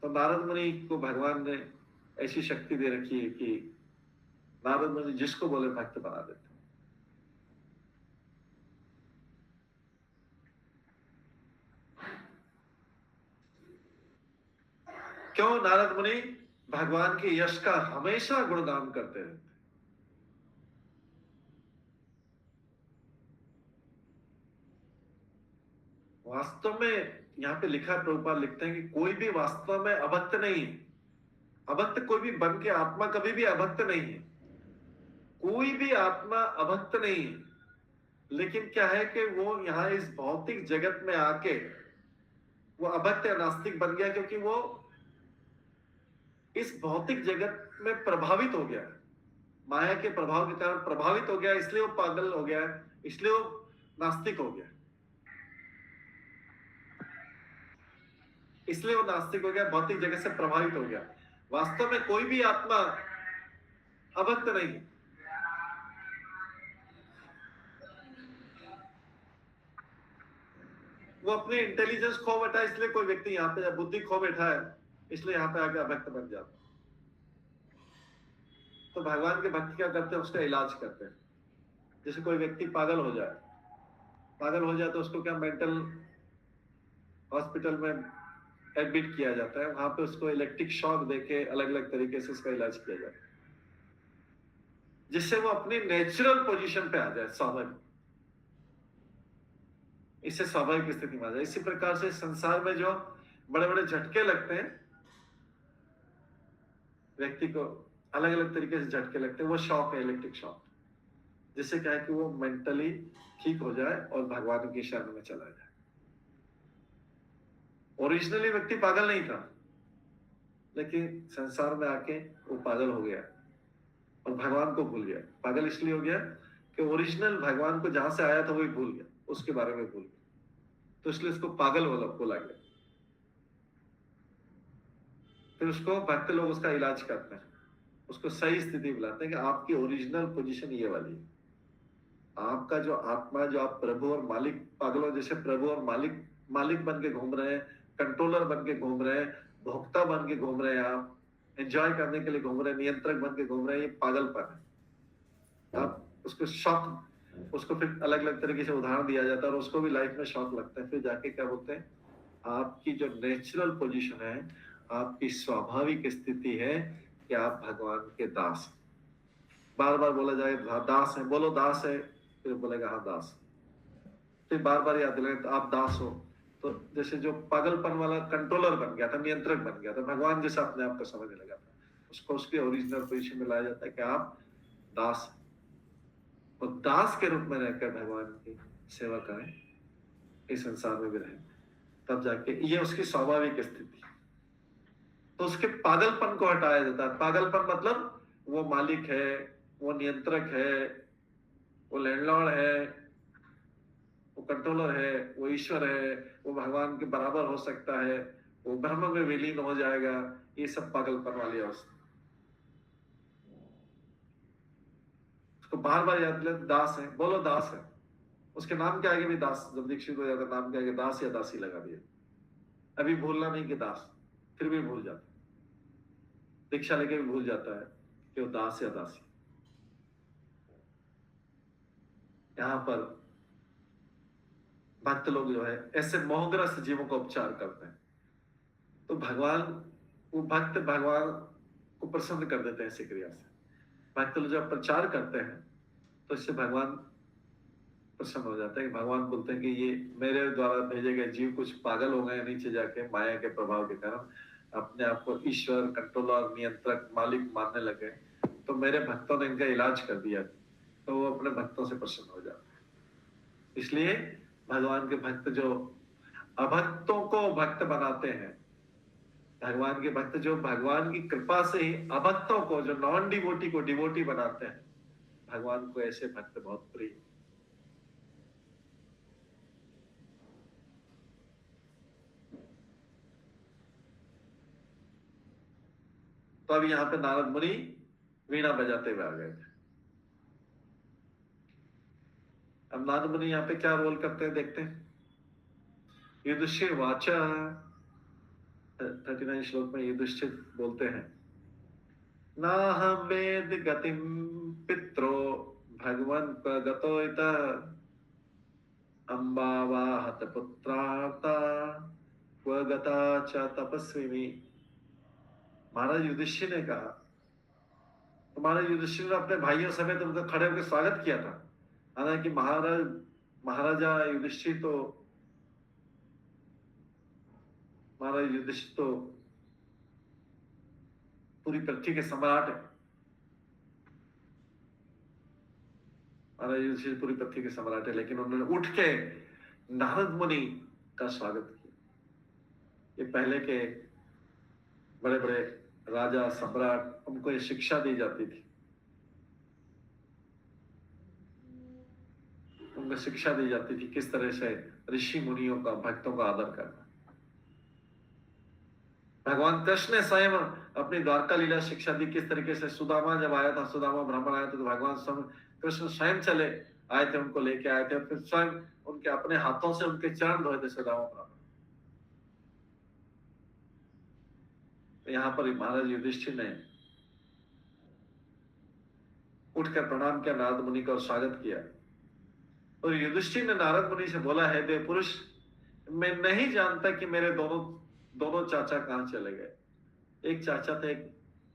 Speaker 2: तो नारद मुनि को भगवान ने ऐसी शक्ति दे रखी है कि नारद मुनि जिसको बोले भक्त बना देते। क्यों नारद मुनि भगवान के यश का हमेशा गुणगान करते रहते? वास्तव में यहाँ पे लिखा, प्रभुपाद लिखते हैं कि कोई भी वास्तव में अभक्त नहीं है। अभक्त कोई भी बन के आत्मा कभी भी अभक्त नहीं है। कोई भी आत्मा अभक्त नहीं है। लेकिन क्या है कि वो यहाँ इस भौतिक जगत में आके वो अभक्त या नास्तिक बन गया, क्योंकि वो इस भौतिक जगत में प्रभावित हो गया, माया के प्रभाव के कारण प्रभावित हो गया, इसलिए वो पागल हो गया, इसलिए वो नास्तिक हो गया, इसलिए वो नास्तिक हो गया, भौतिक जगत से प्रभावित हो गया। वास्तव में कोई भी आत्मा अभक्त नहीं है। वो अपनी इंटेलिजेंस खो बैठा है, इसलिए कोई व्यक्ति यहाँ पे बुद्धि खो बैठा है, इसलिए यहाँ पे आके अभक्त बन जाता है। तो भगवान के भक्त क्या करते हैं? उसका इलाज करते हैं। जैसे कोई व्यक्ति पागल हो जाए तो उसको क्या मेंटल हॉस्पिटल में एडमिट किया जाता है। वहां पे उसको इलेक्ट्रिक शॉक देके अलग अलग तरीके से उसका इलाज किया जाता है, जिससे वो अपनी नेचुरल पोजीशन पे आ जाए, स्वाभाविक, इससे स्वाभाविक स्थिति में आ जाए। इसी प्रकार से संसार में जो बड़े बड़े झटके लगते हैं व्यक्ति को, अलग अलग तरीके से झटके लगते हैं, वो शॉक है, इलेक्ट्रिक शॉक, जिससे क्या है कि वो मेंटली ठीक हो जाए और भगवान की शरण में चला जाए। ओरिजिनली व्यक्ति पागल नहीं था, लेकिन संसार में आके वो पागल हो गया और भगवान को भूल गया। पागल इसलिए हो गया कि ओरिजिनल भगवान को जहां से आया था वही भूल गया, उसके बारे में भूल गया, तो इसलिए उसको पागल बोला गया। फिर उसको भक्त लोग उसका इलाज करते हैं, उसको सही स्थिति बुलाते हैं कि आपकी ओरिजिनल पोजीशन ये वाली है। आपका जो आत्मा, जो आप प्रभु और मालिक, पागलों जैसे प्रभु और मालिक बन के घूम रहे हैं, कंट्रोलर बन के घूम रहे हैं, भोक्ता बन के घूम रहे हैं, आप एंजॉय करने के लिए घूम रहे हैं, नियंत्रक बन के घूम रहे हैं, ये पागलपन है। आप उसको शॉक, उसको फिर अलग अलग तरीके से उदाहरण दिया जाता है और उसको भी लाइफ में शॉक लगता है। फिर जाके क्या बोलते हैं? आपकी जो नेचुरल पोजीशन है, आपकी स्वाभाविक स्थिति है कि आप भगवान के दास। बार बार बोला जाए दास है, बोलो दास है, फिर बोलेगा हाँ दास। फिर बार बार याद दिलाएं तो आप दास हो। तो जैसे जो पागलपन वाला कंट्रोलर बन गया था, नियंत्रक बन गया था, भगवान जैसा अपने आप को समझने लगा था, उसको उसके ओरिजिनल पोजीशन में लाया जाता है कि आप दास, और दास के रूप में रहकर भगवान की सेवा करें, इस संसार में भी रहें, तब जाके ये उसकी स्वाभाविक स्थिति। तो उसके पागलपन को हटाया जाता है। पागलपन मतलब वो मालिक है, वो नियंत्रक है, वो लैंडलॉर्ड है, वो कंट्रोलर है, वो ईश्वर है, वो भगवान के बराबर हो सकता है, वो ब्रह्म में विलीन हो जाएगा, ये सब पागलपन वाली अवस्था। उसको बार बार याद दिलाते, दास है, बोलो दास है। उसके नाम के आगे भी दास, जब दीक्षित हो जाता है नाम के आगे दास या दासी लगा दिया। अभी भूलना नहीं कि दास, फिर भी भूल जाता, दीक्षा लेके भी भूल जाता है कि वो दास या दासी। यहाँ पर भक्त लोग जो है ऐसे मोहग्रस्त जीवों का उपचार करते हैं, तो भगवान, वो भक्त भगवान को प्रसन्न कर देते हैं ऐसी क्रिया से। भक्त लोग जब प्रचार करते हैं तो इससे भगवान प्रसन्न हो जाते हैं। भगवान बोलते हैं कि ये मेरे द्वारा भेजे गए जीव कुछ पागल हो गए नीचे जाके, माया के प्रभाव के कारण अपने आप को ईश्वर, कंट्रोलर, नियंत्रक, मालिक मानने लगे, तो मेरे भक्तों ने इनका इलाज कर दिया, तो वो अपने भक्तों से प्रसन्न हो जाते हैं। इसलिए भगवान के भक्त जो अभक्तों को भक्त बनाते हैं, भगवान के भक्त जो भगवान की कृपा से ही अभक्तों को, जो नॉन डिवोटी को डिवोटी बनाते हैं, भगवान को ऐसे भक्त बहुत प्रिय। तो अभी यहाँ पे नारद मुनि वीणा बजाते हुए आ गए थे। अब नारद मुनि यहाँ पे क्या रोल करते हैं देखते हैं। युधिष्ठिर वाचा, 39 श्लोक में युधिष्ठिर बोलते हैं, नाहं वेद गतिम पित्रो भगवन् गतो इतः अम्बावाहत पुत्रार्ता क्व गता च तपस्विनी महाराज युधिष्ठिर ने कहा, तो महाराज युधिष्ठिर ने अपने भाइयों समेत उनका खड़े होकर स्वागत किया था। हालांकि महाराजा युधिष्ठिर तो महाराज युधिष्ठिर तो पूरी पृथ्वी के सम्राट है। महाराज युधिष्ठिर पूरी पृथ्वी के सम्राट है, लेकिन उन्होंने उठ के नारद मुनि का स्वागत किया। ये पहले के बड़े बड़े राजा सम्राट, उनको ये शिक्षा दी जाती थी, उनको शिक्षा दी जाती थी किस तरह से ऋषि मुनियों का, भक्तों का आदर करना। भगवान कृष्ण ने स्वयं अपनी द्वारका लीला शिक्षा दी किस तरीके से। सुदामा जब आया था, सुदामा ब्राह्मण आया था, तो भगवान कृष्ण स्वयं चले आए थे, उनको लेके आए थे, फिर स्वयं उनके अपने हाथों से उनके चरण धोए थे सुदामा ब्राह्मण। यहाँ पर महाराज युधिष्ठिर ने उठकर प्रणाम किया नारद मुनि का और स्वागत किया। और युधिष्ठिर ने नारद मुनि से बोला, है देव पुरुष, मैं नहीं जानता कि मेरे दोनों चाचा कहां चले गए। एक चाचा थे,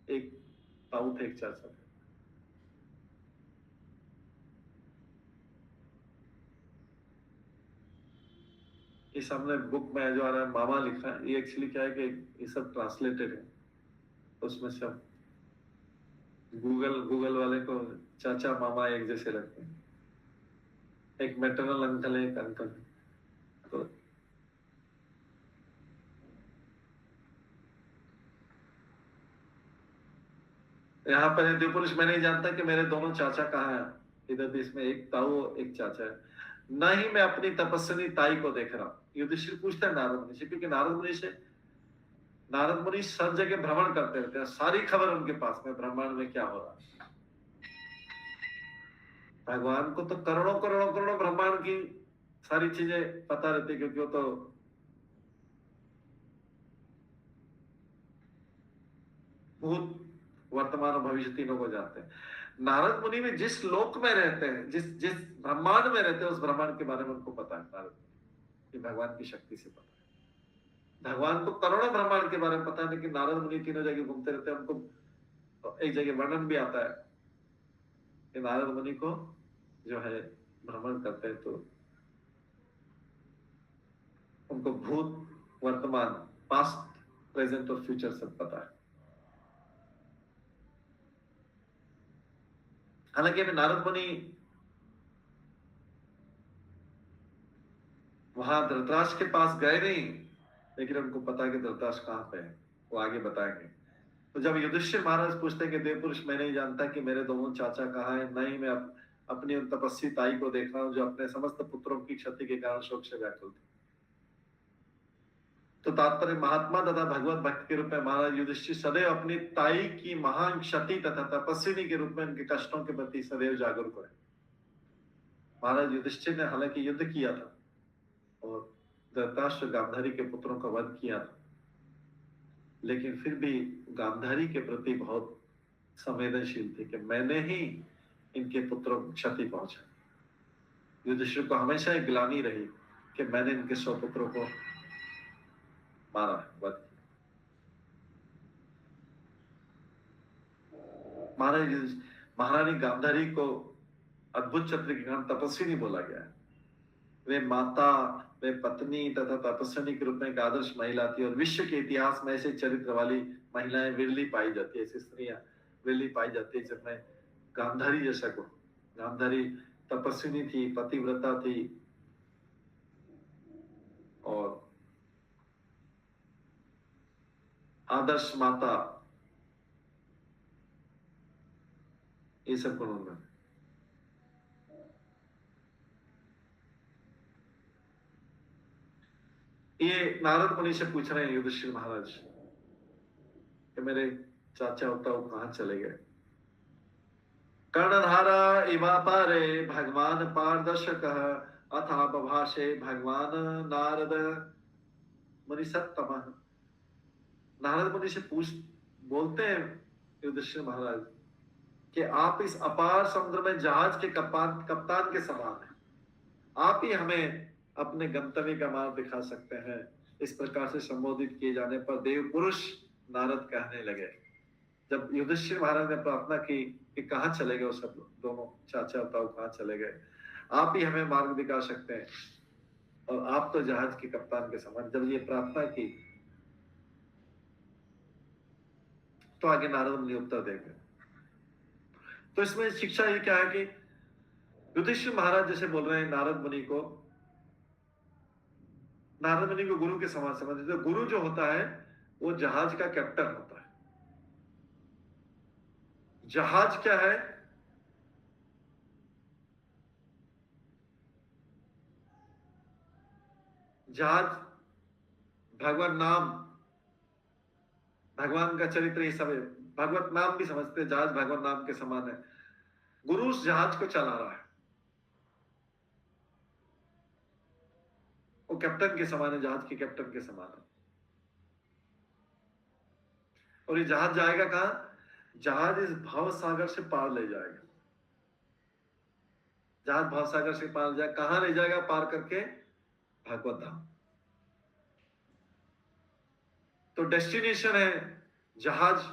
Speaker 2: एक ताऊ थे, एक चाचा थे। इस हमने बुक में जो आ रहा है मामा लिखा है, ये एक्चुअली क्या है कि ये सब ट्रांसलेटेड है, उसमें सब गूगल वाले को चाचा मामा एक जैसे लगते हैं। एक मैटरनल अंकल है, एक अंकल है। तो यहाँ पर देव पुरुष, मैं नहीं जानता कि मेरे दोनों चाचा कहाँ हैं। इधर देश में एक ताऊ एक चाचा है, न ही मैं अपनी तपस्विनी ताई को देख रहा हूँ। युधिष्ठिर पूछता है नारद मुनि से, क्योंकि नारद मुनि सब जगह भ्रमण करते रहते हैं, सारी खबर उनके पास में ब्रह्मांड में क्या हो रहा है। भगवान को तो करोड़ों करोड़ों करोड़ों ब्रह्मांड की सारी चीजें पता रहती, क्योंकि वो तो भूत वर्तमान और भविष्य तीनों को जानते हैं। नारद मुनि में जिस लोक में रहते हैं, जिस ब्रह्मांड में रहते हैं, उस ब्रह्मांड के बारे में उनको पता है। नारद कि भगवान की शक्ति से पता है। भगवान को करोड़ों ब्रह्मांड के बारे में पता है, लेकिन नारद मुनि तीनों जगह घूमते रहते हैं। उनको एक जगह वर्णन भी आता है कि नारद मुनि को जो है भ्रमण करते हैं तो उनको भूत वर्तमान, पास्ट, प्रेजेंट और फ्यूचर सब पता है। हालांकि अभी नारद मुनि वहां धृतराष्ट्र के पास गए नहीं, लेकिन उनको पता है कि धृतराष्ट्र कहां पे है, वो आगे बताएंगे। तो जब युधिष्ठिर महाराज पूछते हैं कि देव पुरुष, मैं नहीं जानता कि मेरे दोनों चाचा कहाँ हैं, नहीं मैं अपनी उन तपस्वी ताई को देख रहा हूं जो अपने समस्त पुत्रों की क्षति के कारण शोक से व्याकुल थी। तो तात्पर्य महात्मा तथा भगवत भक्त के रूप में महाराज युधिष्ठिर सदैव अपनी ताई की महान क्षति तथा तपस्विनी के रूप में उनके कष्टों के प्रति सदैव जागरूक रहे। महाराज युधिष्ठिर ने हालांकि युद्ध किया था और धृतराष्ट्र गांधारी के पुत्रों का वध किया था, लेकिन फिर भी गांधारी के प्रति बहुत संवेदनशील थे कि मैंने ही इनके पुत्रों को क्षति पहुंचा। युधिष्ठिर को हमेशा एक ग्लानि रही कि मैंने इनके 100 पुत्रों को मारा, वध किया। महारानी गांधारी को अद्भुत चक्र के कारण तपस्विनी बोला गया है। वे माता, वे पत्नी तथा तपस्विनी के रूप में एक आदर्श महिला थी और विश्व के इतिहास में ऐसे चरित्र वाली महिलाएं विरली पाई जाती है, ऐसी स्त्रियां विरली पाई जाती है जिनमें गांधारी जैसा गुण। गांधारी तपस्विनी थी, पतिव्रता थी और आदर्श माता, ये सब गुण उनमें। ये नारद मुनि से पूछ रहे हैं युधिष्ठिर महाराज कि मेरे चाचा उताऊ कहां चले गए। कर्णधारा इवापारे भगवान पारदर्शक अथा बभाषे भगवान नारद मुनि सत्तम। नारद मुनि से बोलते हैं युधिष्ठिर महाराज कि आप इस अपार समुद्र में जहाज के कप्तान के समान हैं। आप ही हमें अपने गंतव्य का मार्ग दिखा सकते हैं। इस प्रकार से संबोधित किए जाने पर देव पुरुष नारद कहने लगे, जब युधिष्ठिर महाराज ने प्रार्थना की कि कहाँ चले गए वो सब दोनों चाचा ताऊ, कहाँ चले गए, आप ही हमें मार्ग दिखा सकते हैं और आप तो जहाज के कप्तान के समान, जब ये प्रार्थना की तो आगे नारद मुनि उत्तर देंगे। तो इसमें शिक्षा ये क्या है कि युधिष्ठिर महाराज जैसे बोल रहे हैं नारद मुनि को गुरु के समान समझते। तो गुरु जो होता है वो जहाज का कैप्टन होता है। जहाज क्या है? जहाज भगवान नाम, भगवान का चरित्र, ये सब है। भगवत नाम भी समझते हैं, जहाज भगवान नाम के समान है। गुरु उस जहाज को चला रहा है, वो कैप्टन के समान है, जहाज के कैप्टन के समान है। और ये जहाज जाएगा कहां? जहाज इस भव सागर से पार ले जाएगा। जहाज भव सागर से पार जाए, कहां ले जाएगा? पार करके भागवत धाम। तो डेस्टिनेशन है जहाज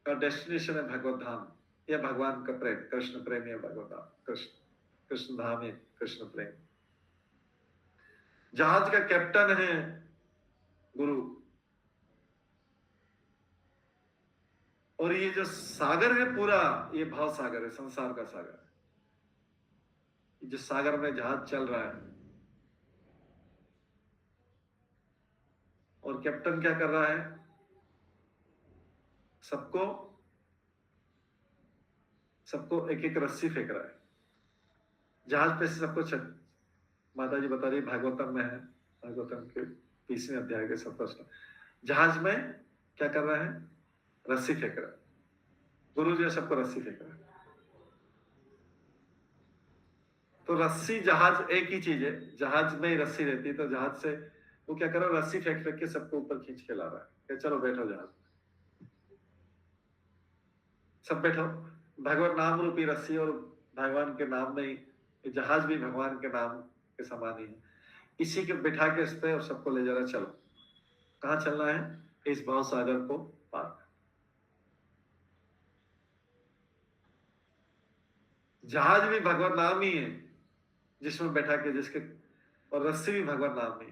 Speaker 2: का, डेस्टिनेशन है भगवत धाम या भगवान का प्रेम, कृष्ण प्रेम या भगवत धाम, कृष्ण धाम या कृष्ण प्रेम। जहाज का कैप्टन है गुरु। और ये जो सागर है पूरा, ये भाव सागर है, संसार का सागर है। जिस सागर में जहाज चल रहा है और कैप्टन क्या कर रहा है? सबको एक एक रस्सी फेंक रहा है। जहाज पे से सबको माता जी बता रही, भागवतम में है, भागवतम के 20वें अध्याय के 17। जहाज में क्या कर रहा है? रस्सी फेंक रहा है। गुरु जी सबको रस्सी फेंक रहा है। तो रस्सी जहाज एक ही चीज है, जहाज में ही रस्सी रहती है। तो जहाज से वो क्या कर रहा है? रस्सी फेंक फेंक के सबको ऊपर खींच के ला रहा है। चलो बैठो जहाज, सब बैठो। भगवान नाम रूपी रस्सी और भगवान के नाम में ही जहाज भी भगवान के नाम के समान ही है। इसी के बिठा के इस पे और सबको ले जा रहा है। चलो, कहाँ चलना है? इस भाव सागर को पार। जहाज भी भगवान नाम ही है जिसमें बैठा के, जिसके, और रस्सी भी भगवान नाम ही।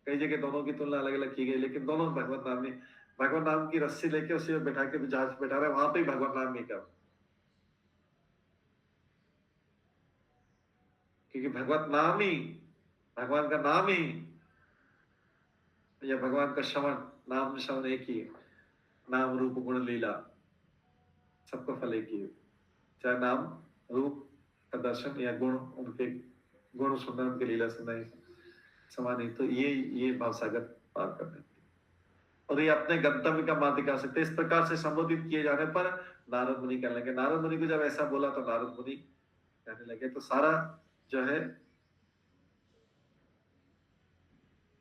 Speaker 2: कई जगह दोनों की तुलना अलग अलग की गई, लेकिन दोनों भगवान नाम ही। भगवान नाम की रस्सी लेके उसी में बैठा के जहाज बैठा रहे, वहां पे भगवान नाम ही का, क्योंकि भगवत नाम ही, भगवान का नाम ही या भगवान का श्रवण, नाम श्रवण एक ही है। नाम रूप गुण लीला सबका फल एक ही है। चाहे नाम रूप का दर्शन या गुण, उनके गुण सुनना, उनकी लीला सुनना ही समान ही। तो ये भाव सागर पार करने, और ये अपने गंतव्य का मार्ग दिखा सकते। इस प्रकार से संबोधित किए जाने पर नारद मुनि कहने लगे। नारद मुनि को जब ऐसा बोला तो नारद मुनि कहने लगे, तो सारा जो है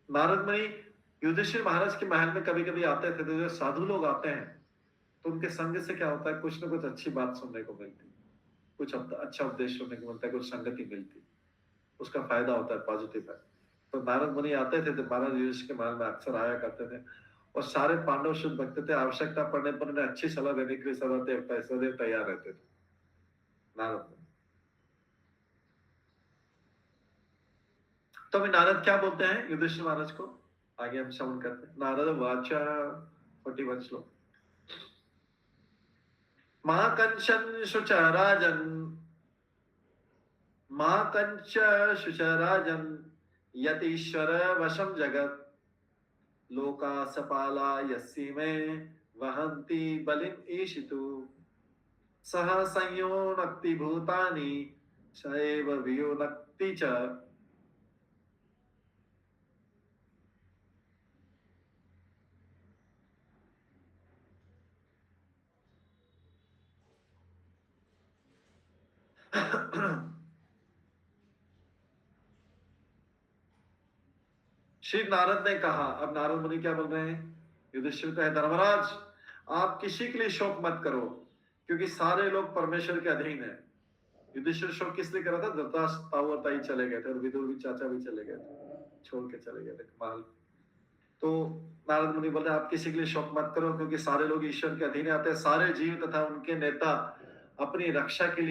Speaker 2: नारद मुनि युधिष्ठिर महाराज के महल में कभी कभी आते थे। तो जो साधु लोग आते हैं तो उनके संग से क्या होता है? कुछ ना कुछ अच्छी बात सुनने को मिलती, कुछ अच्छा उपदेश सुनने को मिलता है, कुछ संगति मिलती, उसका फायदा होता है, पॉजिटिव है। तो नारद मुनि आते थे, तो महाराज युधिष्ठिर के महल में अक्सर आया करते थे। और सारे पांडव शुद्ध भक्त थे, आवश्यकता पड़ने पर उन्हें अच्छी सलाह देने के लिए सदैव तैयार रहते थे नारद मुनि। तो अभी नारद क्या बोलते हैं युधिष्ठिर महाराज को? आगे हम श्रवण करते हैं। नारद वाचा 41 श्लोक। मां कंचन शुचराजन, मां कंच शुचराजन, यतीश्वर वशम जगत, लोका सपाला यस्सी में वहंती बलिम ईशितु, सह संयोनक्ति भूतानि सैव वियोनक्ति च। श्री नारद ने कहा, अब नारद मुनि क्या बोल रहे हैं? युधिष्ठिर को है, धर्मराज आप किसी के लिए शोक मत करो, क्योंकि सारे लोग परमेश्वर के अधीन है। युधिष्ठिर शोक किस लिए कर रहा था? धृतराष्ट्र ताऊ और ताई चले गए थे, और विदुर भी चाचा भी चले गए थे, छोड़ के चले गए थे महल। तो नारद मुनि बोले आप किसी के लिए शोक मत करो, क्योंकि सारे लोग ईश्वर के अधीन आते हैं। सारे जीव तथा उनके नेता अपनी रक्षा के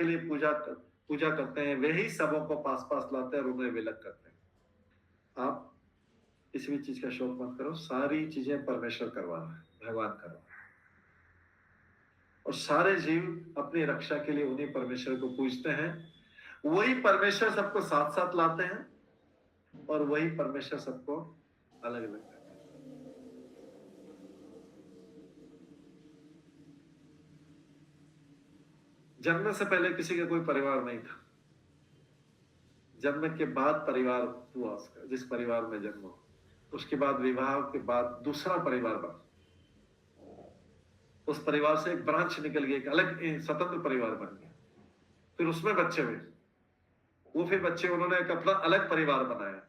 Speaker 2: लिए पूजा करते हैं। वे ही सबों को पास पास लाते हैं और उन्हें विलग करते हैं। आप किसी भी चीज का शोक मत करो, सारी चीजें परमेश्वर करवा रहा है, भगवान करवा रहा है। और सारे जीव अपनी रक्षा के लिए उन्हीं परमेश्वर को पूजते हैं। वही परमेश्वर सबको साथ साथ लाते हैं और वही परमेश्वर सबको अलग अलग करते हैं। जन्म से पहले किसी का कोई परिवार नहीं था, जन्म के बाद परिवार हुआ उसका, जिस परिवार में जन्म हुआ, उसके बाद विवाह के बाद दूसरा परिवार बना। उस परिवार से एक ब्रांच निकल गई, एक अलग स्वतंत्र परिवार बन गया। फिर उसमें बच्चे हुए, वो फिर बच्चे उन्होंने एक अपना अलग परिवार बनाया।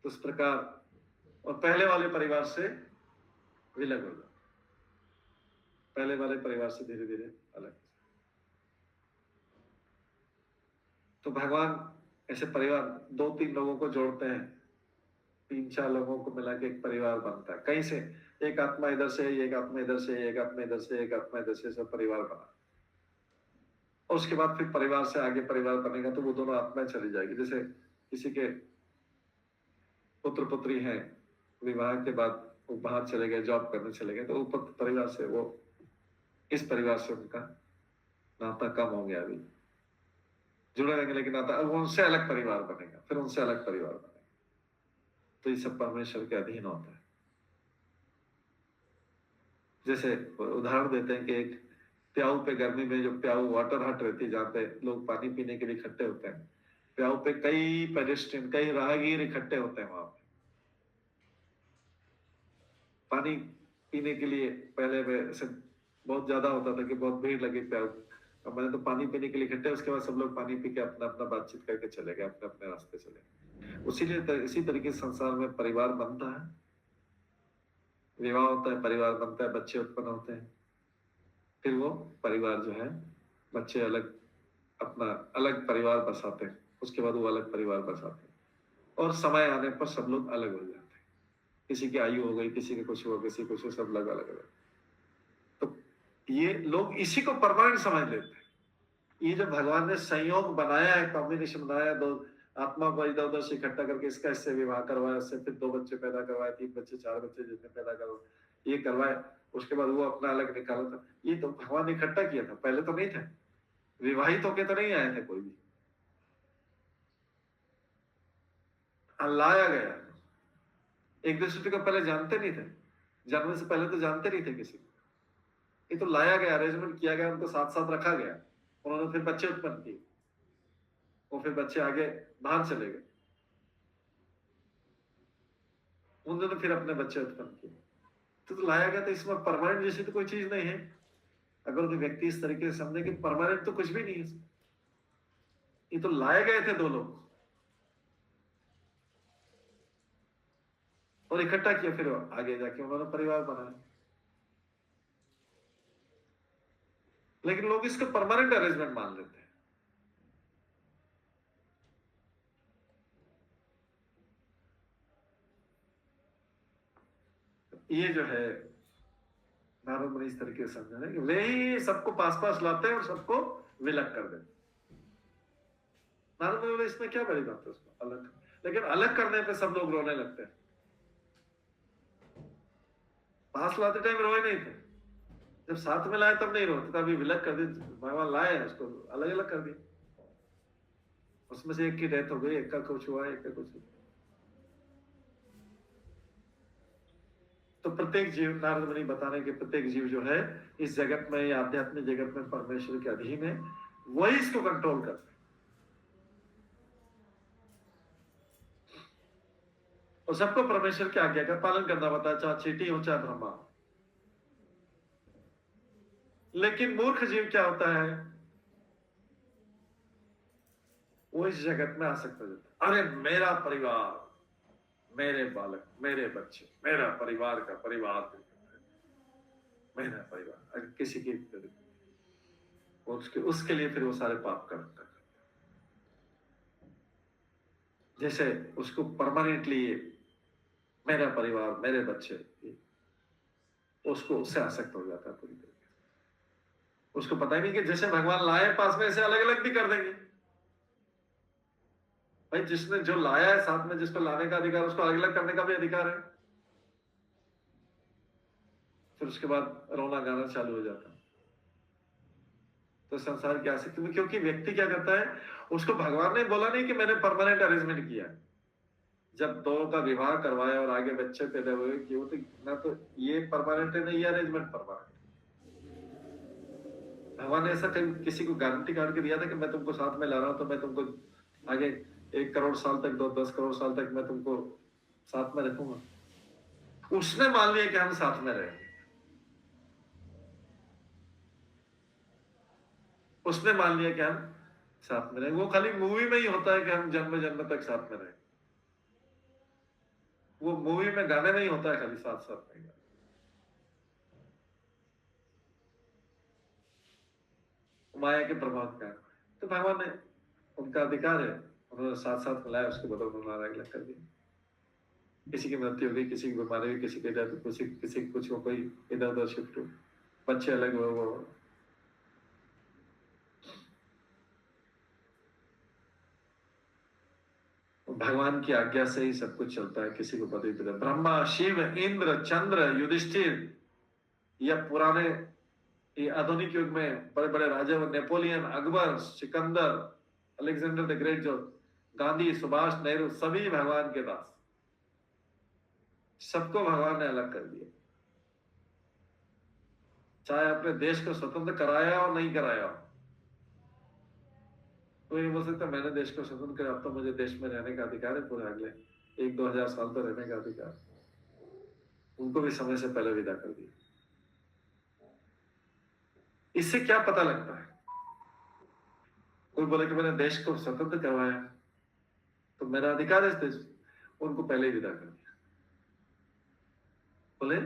Speaker 2: तो इस प्रकार और पहले वाले परिवार से विलग हो गया, पहले वाले परिवार से धीरे धीरे अलग। तो भगवान ऐसे परिवार 2-3 लोगों को जोड़ते हैं, 3-4 लोगों को मिला के एक परिवार बनता है। कहीं से एक आत्मा इधर से, एक आत्मा इधर से, एक आत्मा इधर से, एक आत्मा इधर से, सब परिवार बना। और उसके बाद फिर परिवार से आगे परिवार बनेगा तो वो दोनों आत्माएं चली जाएगी। जैसे किसी के पुत्र पुत्री हैं, विवाह के बाद वो बाहर चले गए, जॉब करने चले गए, तो वो परिवार से वो इस परिवार से उनका नाता कम हो गया, अभी जुड़े रहेंगे लेकिन नाता, अब उनसे अलग परिवार बनेगा, फिर उनसे अलग परिवार बनेगा। तो ये सब परमेश्वर के अधीन होता है। जैसे उदाहरण देते हैं कि एक प्याऊ पे गर्मी में जो प्याऊ वाटर हट रहती है, जहाँ पे लोग पानी पीने के लिए इकट्ठे होते हैं, प्याऊ पे कई पेडेस्ट्रियन, कई राहगीर इकट्ठे होते हैं वहां पे पानी पीने के लिए। पहले में से बहुत ज्यादा होता था कि बहुत भीड़ लगी प्याऊ, अब मैंने तो पानी पीने के लिए इकट्ठे, उसके बाद सब लोग पानी पी के अपना अपना बातचीत करके चले गए, अपने अपने रास्ते चले गए। इसी तरीके से संसार में परिवार बनता है, विवाह होता है, परिवार बनता है, बच्चे उत्पन्न होते हैं, फिर वो परिवार जो है, बच्चे अलग अपना अलग परिवार बसाते हैं, उसके बाद वो अलग परिवार बसाते हैं, और समय आने पर सब लोग अलग हो जाते हैं। किसी की आयु हो गई, किसी के कुछ हुआ, किसी कुछ, सब अलग अलग अलग। तो ये लोग इसी को परमानेंट समझ लेते हैं। ये जो भगवान ने संयोग बनाया है, कॉम्बिनेशन बनाया, दो आत्मा को इधर उधर से इकट्ठा करके इसका इससे विवाह करवाया, उससे फिर 2 बच्चे पैदा करवाए, 3 बच्चे, 4 बच्चे जितने पैदा करवाए, ये करवाए, उसके बाद वो अपना अलग निकाला था। ये तो भगवान ने इकट्ठा किया था, पहले तो नहीं थे, विवाहित होके तो नहीं आए थे कोई भी, लाया गया। एक दूसरे को पहले जानते नहीं थे, जन्म से पहले तो जानते नहीं थे किसी को, ये तो लाया गया, अरेंजमेंट किया गया, उनको साथ साथ रखा गया, उन्होंने फिर बच्चे उत्पन्न किए, वो फिर बच्चे आगे बाहर चले गए, उन्होंने फिर अपने बच्चे उत्पन्न किए। तो लाया गया, तो इसमें परमानेंट जैसी तो कोई चीज नहीं है। अगर कोई व्यक्ति इस तरीके से समझे कि परमानेंट तो कुछ भी नहीं है, ये तो लाए गए थे 2 लोग और इकट्ठा किया, फिर आगे जाके उन्होंने परिवार बनाया। लेकिन लोग इसको परमानेंट अरेंजमेंट मान लेते हैं। ये जो है नारद मुनि इस तरीके से समझ रहे कि वे ही सबको पास पास लाते हैं और सबको विलग कर देते। नारद मुनि बोले इसमें क्या बड़ी बात है, उसको अलग, लेकिन अलग करने पे सब लोग रोने लगते हैं। पास लाते टाइम रोए नहीं थे, जब साथ में लाए तब नहीं रोते, तब विलग कर दी। भगवान लाए उसको अलग अलग कर दिया, उसमें से एक की डेथ हो गई, एक का कुछ हुआ, एक का कुछ हुआ। तो प्रत्येक जीव, नारद मुनि बता रहे कि प्रत्येक जीव जो है इस जगत में, या आध्यात्मिक जगत में परमेश्वर के अधीन है, वही इसको कंट्रोल करते हैं। और सबको परमेश्वर की आज्ञा का पालन करना पड़ता है, चाहे चींटी हो चाहे ब्रह्मा हो। लेकिन मूर्ख जीव क्या होता है, वो इस जगत में आसक्त हो जाता है। अरे मेरा परिवार, मेरे बालक, मेरे बच्चे, मेरा परिवार का परिवार, मेरा परिवार, अगर किसी की उसके लिए फिर वो सारे पाप करता है। जैसे उसको परमानेंटली मेरा परिवार, मेरे बच्चे, उसको उससे आसक्त हो जाता है पूरी तरीके से। उसको पता ही नहीं कि जैसे भगवान लाए पास में, ऐसे अलग अलग भी कर देंगे। भाई जिसने जो लाया है साथ में, जिसको लाने का अधिकार, उसको अलग अलग करने का भी अधिकार है। फिर उसके बाद रोना गाना चालू हो जाता है। तो संसार की आसक्ति में, क्योंकि व्यक्ति क्या करता है, उसको भगवान ने बोला नहीं कि मैंने परमानेंट अरेंजमेंट किया। जब दोनों का विवाह करवाया और आगे बच्चे पैदा हुए, कि वो तो ना तो ये परमानेंट है ना ये अरेंजमेंट परमानेंट। भगवान ने ऐसा कहीं किसी को गारंटी काट के दिया था कि मैं तुमको साथ में ला रहा हूं, तो मैं तुमको आगे 1 करोड़ साल तक, 10 करोड़ साल तक मैं तुमको साथ में रखूंगा। उसने मान लिया कि हम साथ में रहेंगे। उसने मान लिया कि हम साथ में रहेंगे। वो खाली मूवी में ही होता है कि हम जन्म जन्म तक साथ में रहेंगे। वो मूवी में गाने में ही होता है खाली साथ साथ में। माया के प्रभाव का, तो भगवान ने, उनका अधिकार है, उन्होंने साथ साथ मिलाया, उसके बदल में अलग अलग कर दिया। किसी की मृत्यु हो गई, किसी की बीमारी हुई, किसी की डेथ, किसी कुछ हो, कोई इधर उधर शिफ्ट हो, बच्चे अलग हुए, वो भगवान की आज्ञा से ही सब कुछ चलता है। किसी को पता ही पता। ब्रह्मा, शिव, इंद्र, चंद्र, युधिष्ठिर, या पुराने, ये आधुनिक युग में बड़े बड़े राजा, Napoleon, Akbar, Sikandar, Alexander the great, जो गांधी, सुभाष, नेहरू, सभी भगवान के दास। सबको भगवान ने अलग कर दिया। चाहे अपने देश को स्वतंत्र कराया और नहीं कराया। तो ये बोल सकता मैंने देश को स्वतंत्र कराया, अब तो मुझे देश में रहने का अधिकार है पूरे अगले 1-2 हजार साल तो रहने का अधिकार। उनको भी समय से पहले विदा कर दिया। इससे क्या पता लगता है? कोई बोले कि मैंने देश को स्वतंत्र करवाया तो मेरा अधिकार है इस देश, उनको पहले ही विदा कर दिया। बोले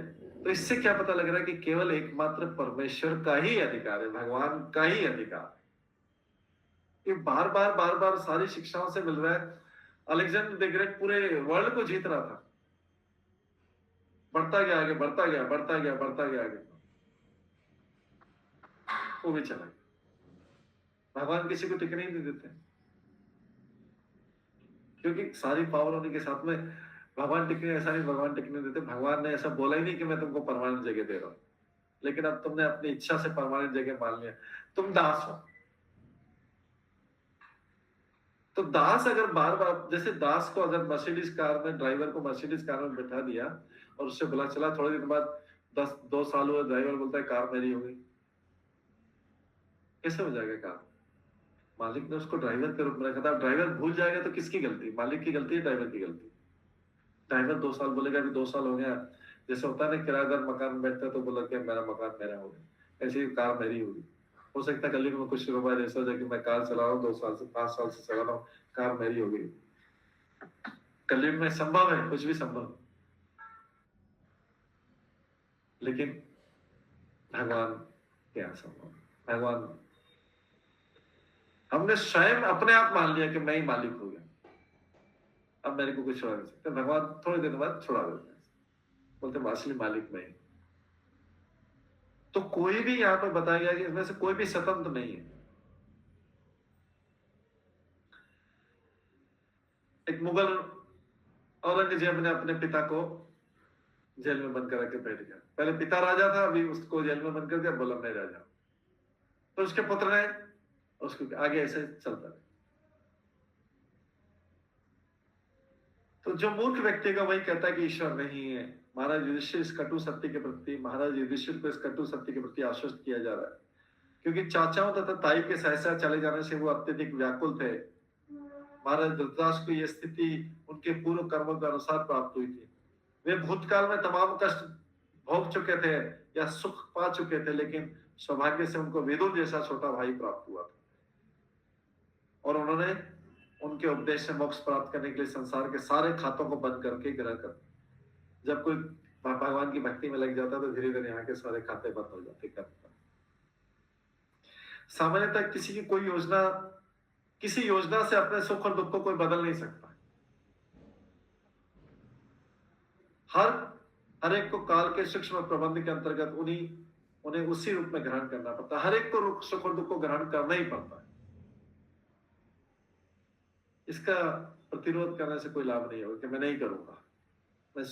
Speaker 2: तो इससे क्या पता लग रहा है कि केवल एकमात्र परमेश्वर का ही अधिकार है, भगवान का ही अधिकार है। ये बार बार सारी शिक्षाओं से मिल रहा है। अलेक्जेंडर द ग्रेट पूरे वर्ल्ड को जीत रहा था, बढ़ता गया आगे, बढ़ता गया, बढ़ता गया, बढ़ता गया आगे, वो भी चला गया। भगवान किसी को टिकने ही नहीं देते, क्योंकि सारी पावर होने के साथ में भगवान टिकने, ऐसा नहीं भगवान टिकने देते। भगवान ने ऐसा बोला ही नहीं कि मैं तुमको परमानेंट जगह दे रहा हूं, लेकिन अब तुमने अपनी इच्छा से परमानेंट जगह मान लिया, तुम दास हो। तो दास अगर बार बार, जैसे दास को अगर मर्सिडीज कार में, ड्राइवर को मर्सिडीज कार में बैठा दिया और उससे बोला चला, थोड़े दिन बाद 2 साल हुए, ड्राइवर बोलता है कार मेरी हो गई, कैसे हो जाएगा कार? मालिक ने उसको ड्राइवर के रूप में रखा था। ड्राइवर भूल जाएगा तो किसकी गलती? मालिक की गलती है, ड्राइवर की गलती? ड्राइवर 2 साल बोलेगा अभी 2 साल हो गया, जैसे होता है ना किराएदार मकान में बैठता है तो बोला कि मेरा मकान मेरा हो गया, ऐसे ही कार मेरी होगी। हो सकता है कल में कुछ रुपए ऐसा हो जाए कि मैं कार चला रहा हूँ 2 साल से, 5 साल से चला रहा हूँ, कार मेरी हो गई। कलयुग में संभव है, कुछ भी संभव। लेकिन भगवान क्या संभव? भगवान, हमने स्वयं अपने आप मान लिया कि मैं ही मालिक हो गया, अब मेरे को कुछ छुड़ा नहीं सकते। भगवान थोड़े दिन बाद छुड़ा देते हैं, बोलते असली मालिक मैं ही। तो कोई भी यहाँ पर बताया गया कि इसमें से कोई भी स्वतंत्र नहीं है। एक मुगल औरंगजेब ने अपने पिता को जेल में बंद करा के बैठ गया। पहले पिता राजा था, अभी उसको जेल में बंद कर दिया, बोला मैं राजा। तो उसके पुत्र ने उसको आगे ऐसे चलता है। तो जो मूर्ख व्यक्ति का वही कहता है कि ईश्वर नहीं है। महाराज युधिष्ठिर इस कटु सत्य के प्रति, महाराज युधिष्ठिर को इस कटु सत्य के प्रति आश्वस्त किया जा रहा है, क्योंकि चाचाओं तथा ताई के सहसा चले जाने से वो अत्यधिक व्याकुल थे। महाराज धृतराष्ट्र को यह स्थिति उनके पूर्व कर्मों के अनुसार प्राप्त हुई थी। वे भूतकाल में तमाम कष्ट भोग चुके थे या सुख पा चुके थे, लेकिन सौभाग्य से उनको विदुर जैसा छोटा भाई प्राप्त हुआ था, और उन्होंने उनके उपदेश से मोक्ष प्राप्त करने के लिए संसार के सारे खातों को बंद करके ग्रह कर। जब कोई भगवान की भक्ति में लग जाता है तो धीरे धीरे यहाँ के सारे खाते बंद हो जाते हैं। सामान्यतः किसी की कोई योजना, किसी योजना से अपने सुख और दुख को कोई बदल नहीं सकता। हर एक को काल के सूक्ष्म प्रबंध के अंतर्गत उन्हें उसी रूप में ग्रहण करना पड़ता है। हर एक को सुख और दुख को ग्रहण करना ही पड़ता है। इसका प्रतिरोध करने से कोई लाभ नहीं होगा कि मैं नहीं करूंगा, मैं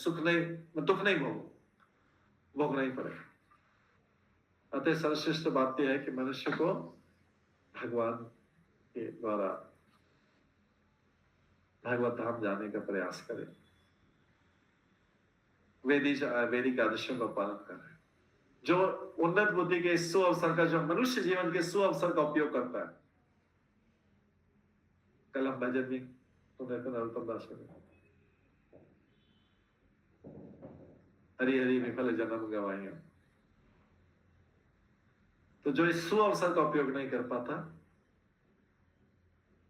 Speaker 2: दुख नहीं भोगना ही पड़ेगा। अतः सर्वश्रेष्ठ बात यह है कि मनुष्य को भगवान के द्वारा भगवत धाम जाने का प्रयास करें, वैदिक आदर्शों का पालन करें, जो उन्नत बुद्धि के सु अवसर का, जो मनुष्य जीवन के सु अवसर का उपयोग करता है। कल हम भजन में सुने थे नरोत्तम दास ने, हरि हरि विफल जन्म गवाइया। तो जो इस सु अवसर का उपयोग नहीं कर पाता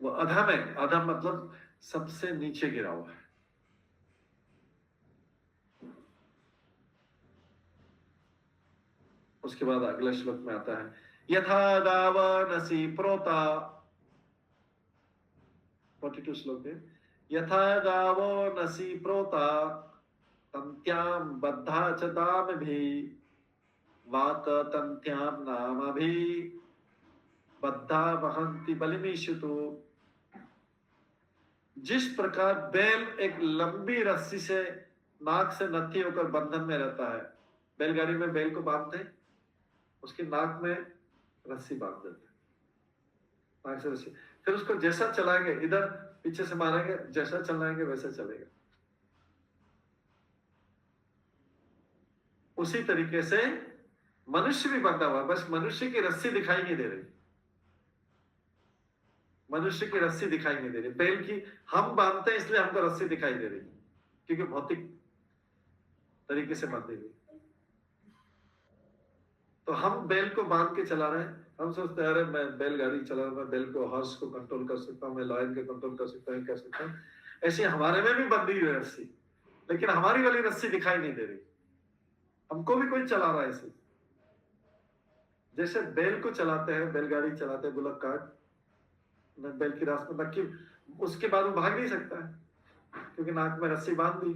Speaker 2: वो अधम है। अधम मतलब सबसे नीचे गिरा हुआ है। उसके बाद अगले श्लोक में आता है यथा गावनसी प्रोता, 42 श्लोक है। यथा गावो नसी प्रोता तंत्याम बद्धा च दाम भी वात तंत्याम नाम भी बद्धा वहंति बलिमीशुतु। जिस प्रकार बैल एक लंबी रस्सी से नाक से नत्थी होकर बंधन में रहता है, बैलगाड़ी में बैल को बांधते हैं, उसकी नाक में रस्सी बांध देते हैं, नाक से रस्सी, फिर उसको जैसा चलाएंगे, इधर पीछे से मारेंगे, जैसा चलाएंगे वैसा चलेगा। उसी तरीके से मनुष्य भी बंधा हुआ, बस मनुष्य की रस्सी दिखाई नहीं दे रही, मनुष्य की रस्सी दिखाई नहीं दे रही। बैल की हम बांधते हैं इसलिए हमको रस्सी दिखाई दे रही, क्योंकि भौतिक तरीके से बांधी हुई। तो हम बैल को बांध के चला रहे हैं, हम सोचते हैं अरे मैं बैलगाड़ी चला रहा हूं, मैं बैल को हॉर्स को कंट्रोल कर सकता हूं, मैं लायन को कंट्रोल कर सकता हूं। ऐसे हमारे में भी बंधी हुई रस्सी, लेकिन हमारी वाली रस्सी दिखाई नहीं दे रही, हमको भी कोई चला रहा है ऐसे। जैसे बैल को चलाते हैं, बैलगाड़ी चलाते हैं, बुलक कार्ट, बैल की रास्ते में बाकी उसके बाद वो भाग नहीं सकता है क्योंकि नाक में रस्सी बांध दी।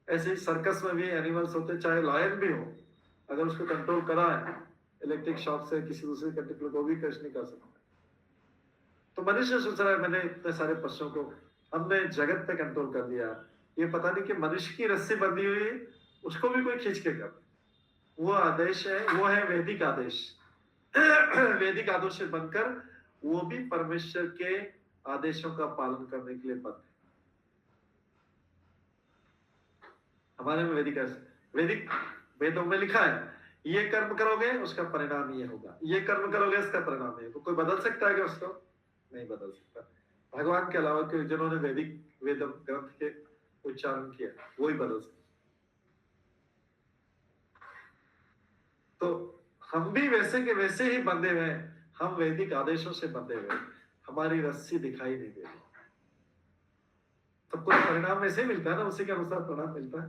Speaker 2: ऐसे ही सर्कस में भी एनिमल्स होते, चाहे लायन भी हो, अगर उसको कंट्रोल करा है इलेक्ट्रिक शॉक से किसी दूसरे कंट्रोल को भी क्रश नहीं कर सकता। तो मनुष्य सोच रहा है मैंने इतने सारे पशुओं को हमने जगत पे कंट्रोल कर दिया, ये पता नहीं कि मनुष्य की रस्सी बंधी हुई है, उसको भी कोई खींच के कर। वो आदेश है, वो है वैदिक आदेश। वैदिक आदेश से बनकर वो भी परमेश्वर के आदेशों का पालन करने के लिए बद्ध है। हमारे में वैदिक वेदों में लिखा है ये कर्म करोगे उसका परिणाम ये होगा, ये कर्म करोगे इसका परिणाम ये। तो कोई बदल सकता है क्या उसको? नहीं बदल सकता। भगवान के अलावा कोई जिन्होंने वैदिक वेद ग्रंथ के उच्चारण किया वो ही बदल सकता। तो हम भी वैसे के वैसे ही बंधे हुए हैं, हम वैदिक आदेशों से बंधे हुए, हमारी रस्सी दिखाई नहीं दे रही। सबको परिणाम वैसे ही मिलता है ना, उसी के अनुसार परिणाम मिलता है,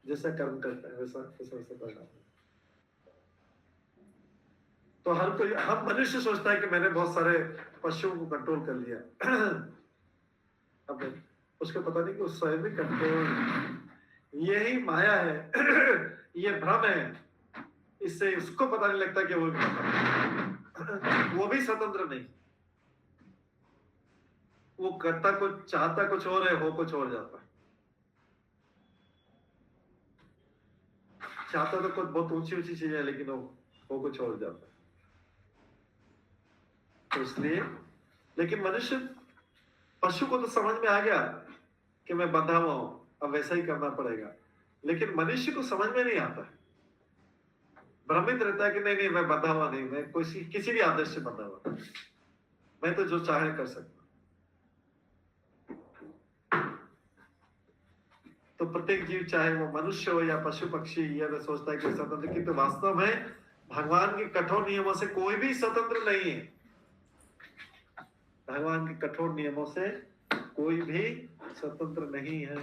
Speaker 2: जैसा कर्म करता है वैसा परिणाम। तो हर कोई, हम मनुष्य सोचता है कि मैंने बहुत सारे पशुओं को कंट्रोल कर लिया। अब उसको पता नहीं कि उस स्वयं भी कंट्रोल, यही माया है, ये भ्रम है, इससे उसको पता नहीं लगता कि वो भी स्वतंत्र नहीं, वो करता कुछ, चाहता कुछ और है, हो कुछ और जाता है। चाहता तो कुछ बहुत ऊंची ऊंची चीजें है, लेकिन वो कुछ और जाता है। तो इसलिए, लेकिन मनुष्य, पशु को तो समझ में आ गया कि मैं बंधा हुआ हूं, अब वैसा ही करना पड़ेगा, लेकिन मनुष्य को समझ में नहीं आता है, भ्रमित रहता है कि नहीं मैं बंधा हुआ नहीं, मैं किसी भी आदेश से बंधा हुआ, मैं तो जो चाहे कर सकता। तो प्रत्येक जीव, चाहे वो मनुष्य हो या पशु पक्षी, यह सोचता है कि स्वतंत्र, किंतु वास्तव में भगवान के कठोर नियमों से कोई भी स्वतंत्र नहीं है। भगवान के कठोर नियमों से कोई भी स्वतंत्र नहीं है।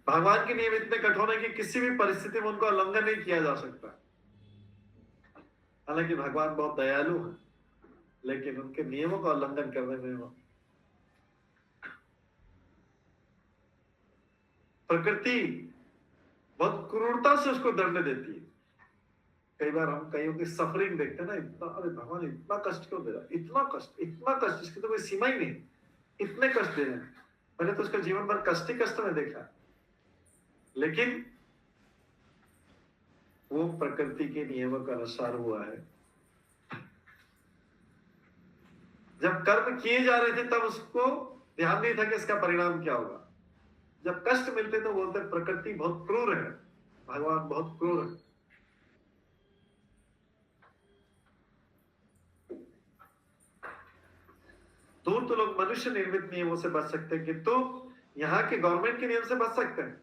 Speaker 2: भगवान के नियम इतने कठोर है कि किसी भी परिस्थिति में उनका उल्लंघन नहीं किया जा सकता। हालांकि भगवान बहुत दयालु है, लेकिन उनके नियमों का उल्लंघन करने में वो प्रकृति बहुत क्रूरता से उसको दंड देती है। कई बार हम कईयों की सफरिंग देखते हैं ना, इतना, अरे भगवान इतना कष्ट क्यों दे रहा है, इतना कष्ट जिसकी तो कोई सीमा ही नहीं, इतने कष्ट दे रहे हैं। मैंने तो उसका जीवन भर कष्ट ही कष्ट में देखा, लेकिन वो प्रकृति के नियमों का अनुसार हुआ है। जब कर्म किए जा रहे थे तब उसको ध्यान नहीं था कि इसका परिणाम क्या होगा। जब कष्ट मिलते तो बोलते प्रकृति बहुत क्रूर है, भगवान बहुत क्रूर है। दूर तो लोग मनुष्य निर्मित नियमों से बच सकते हैं, किंतु यहाँ के गवर्नमेंट के नियम से बच सकते हैं,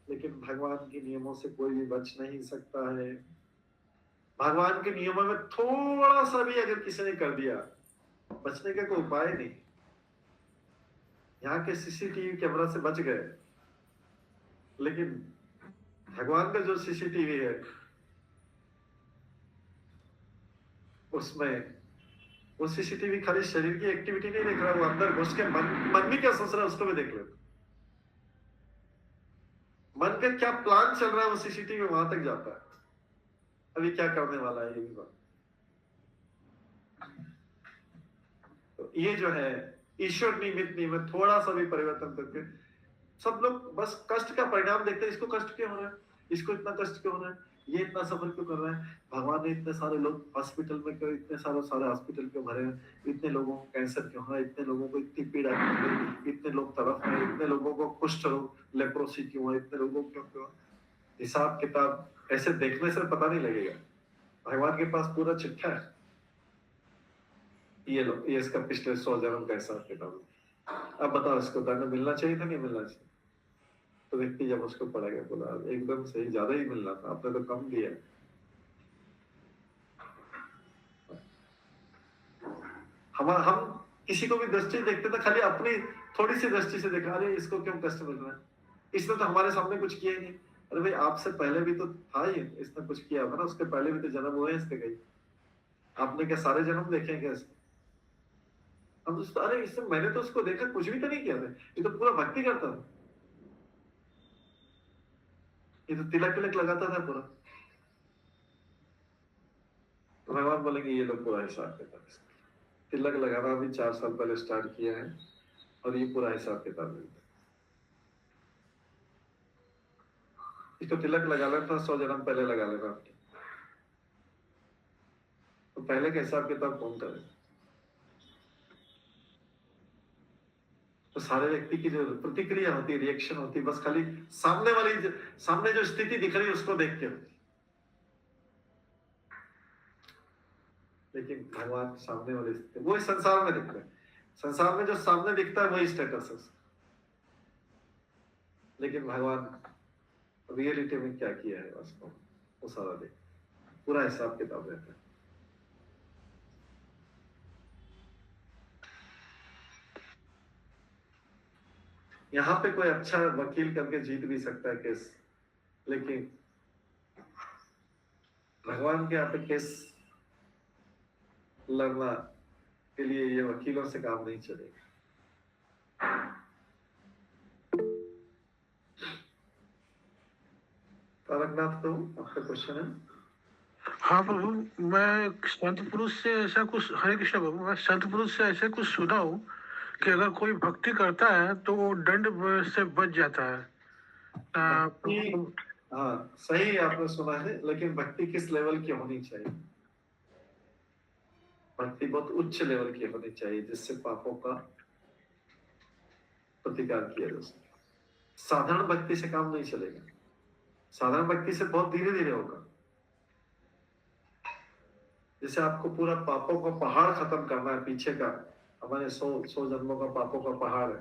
Speaker 2: लेकिन भगवान के नियमों से कोई भी बच नहीं सकता है। भगवान के नियमों में थोड़ा सा भी अगर किसी ने कर दिया, बचने का कोई उपाय नहीं। यहाँ के सीसीटीवी कैमरा से बच गए, लेकिन भगवान का जो सीसीटीवी है उसमें वो सीसीटीवी खाली शरीर की एक्टिविटी नहीं देख रहा, वो अंदर घुस के मन में क्या सोच रहा है उसको भी देख ले। मन का क्या प्लान चल रहा है वो सीसीटीवी वहां तक जाता है, अभी क्या करने वाला है ये भी बात। तो ये जो है ईश्वर निमित्त में थोड़ा सा भी परिवर्तन करके सब लोग बस कष्ट का परिणाम देखते हैं। इसको कष्ट क्यों हो रहा है, इसको इतना कष्ट क्यों हो रहा है, ये इतना सफर क्यों कर रहा है, भगवान ने इतने सारे लोग हॉस्पिटल में क्यों, इतने सारे हॉस्पिटल क्यों भरे हैं, इतने लोगों को कैंसर क्यों है, इतने लोगों को इतनी पीड़ा क्यों है, इतने लोग तरफ है, इतने लोगों को कुष्ठ रोग लेप्रोसी क्यों है, इतने लोगों को क्यों। हिसाब किताब ऐसे देखने से पता नहीं लगेगा, भगवान के पास पूरा चिट्ठा है। ये लो, ये इसका पिछले 100 जन्म का हिसाब किताब। अब बताओ इसको दंड मिलना चाहिए था, नहीं मिलना चाहिए? तो व्यक्ति जब उसको पढ़ेगा बोला एकदम सही, ज्यादा ही मिलना था, आपने तो कम दिया। हम किसी को भी दृष्टि देखते थे खाली अपनी थोड़ी सी दृष्टि से देखा, अरे इसको क्यों कष्ट मिल रहा है, इसने तो हमारे सामने कुछ किया ही नहीं। अरे भाई आपसे पहले भी तो था ही, इसने कुछ किया था ना, उसके पहले भी तो जन्म हुए इसके कई, आपने क्या सारे जन्म देखे क्या इसके? हम तो अरे इससे मैंने तो उसको देखा कुछ भी तो नहीं किया था, ये तो पूरा भक्ति करता था, ये तो तिलक तिलक लगाता था पूरा। तो भगवान बोलेंगे ये लोग पूरा हिसाब किताब, तिलक लगाना भी 4 साल पहले स्टार्ट किया है और ये पूरा हिसाब किताब मिलता है। इसको तिलक लगा लेना 100 जन्म पहले लगा लेना, तो पहले का हिसाब किताब कौन करे? तो सारे व्यक्ति की जो प्रतिक्रिया होती है, रिएक्शन होती है, बस खाली सामने जो स्थिति दिख रही है उसको देख के होती। लेकिन भगवान सामने वाली स्थिति वो इस संसार में दिखता है, संसार में जो सामने दिखता है वही स्टेटस है, लेकिन भगवान रियलिटी में क्या किया है वास्तव में वो सारा देख, पूरा हिसाब किताब रहता है। यहाँ पे कोई अच्छा वकील करके जीत भी सकता है केस, लेकिन भगवान के यहाँ पे केस लड़ना के लिए ये वकीलों से काम नहीं चलेगा। तारकनाथ तो आपका क्वेश्चन है?
Speaker 6: हाँ प्रभु, मैं संत पुरुष से ऐसा कुछ, हरे कृष्ण प्रभु, मैं संत पुरुष से ऐसे कुछ सुना हूँ कि अगर कोई भक्ति करता है तो वो दंड से बच जाता है।
Speaker 2: हाँ सही आपने सुना है, लेकिन भक्ति किस लेवल की होनी चाहिए? भक्ति बहुत उच्च लेवल की होनी चाहिए जिससे पापों का प्रतिकार किया जा सके। साधारण भक्ति से काम नहीं चलेगा, साधारण भक्ति से बहुत धीरे धीरे होगा। जैसे आपको पूरा पापों का पहाड़ खत्म करना है, पीछे का हमारे 100 जन्मों का पापों का पहाड़ है,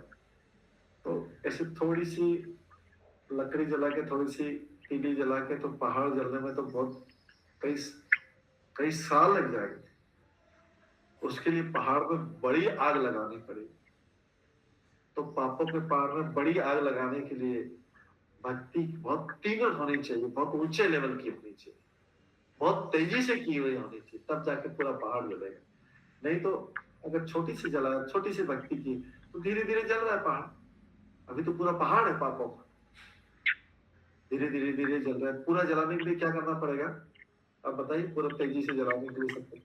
Speaker 2: तो ऐसे थोड़ी सी लकड़ी जला के, थोड़ी सी तीली जला के तो पहाड़ जलने में तो बहुत कई साल लग जाएंगे। उसके लिए पहाड़ में बड़ी आग लगानी पड़ेगी। तो पापों के पहाड़ में बड़ी आग लगाने के लिए भक्ति बहुत तीव्र होनी चाहिए, बहुत ऊंचे लेवल की होनी चाहिए, बहुत तेजी से की हुई होनी चाहिए, तब जाके पूरा पहाड़ जलेगा। नहीं तो अगर छोटी सी जला, छोटी सी भक्ति की, तो धीरे धीरे जल रहा है पहाड़। अभी तो पूरा पहाड़ है पापों का, धीरे धीरे धीरे जल रहा है। पूरा जलाने के लिए क्या करना पड़ेगा, अब बताइए, पूरा तेजी से जलाने के लिए सकते।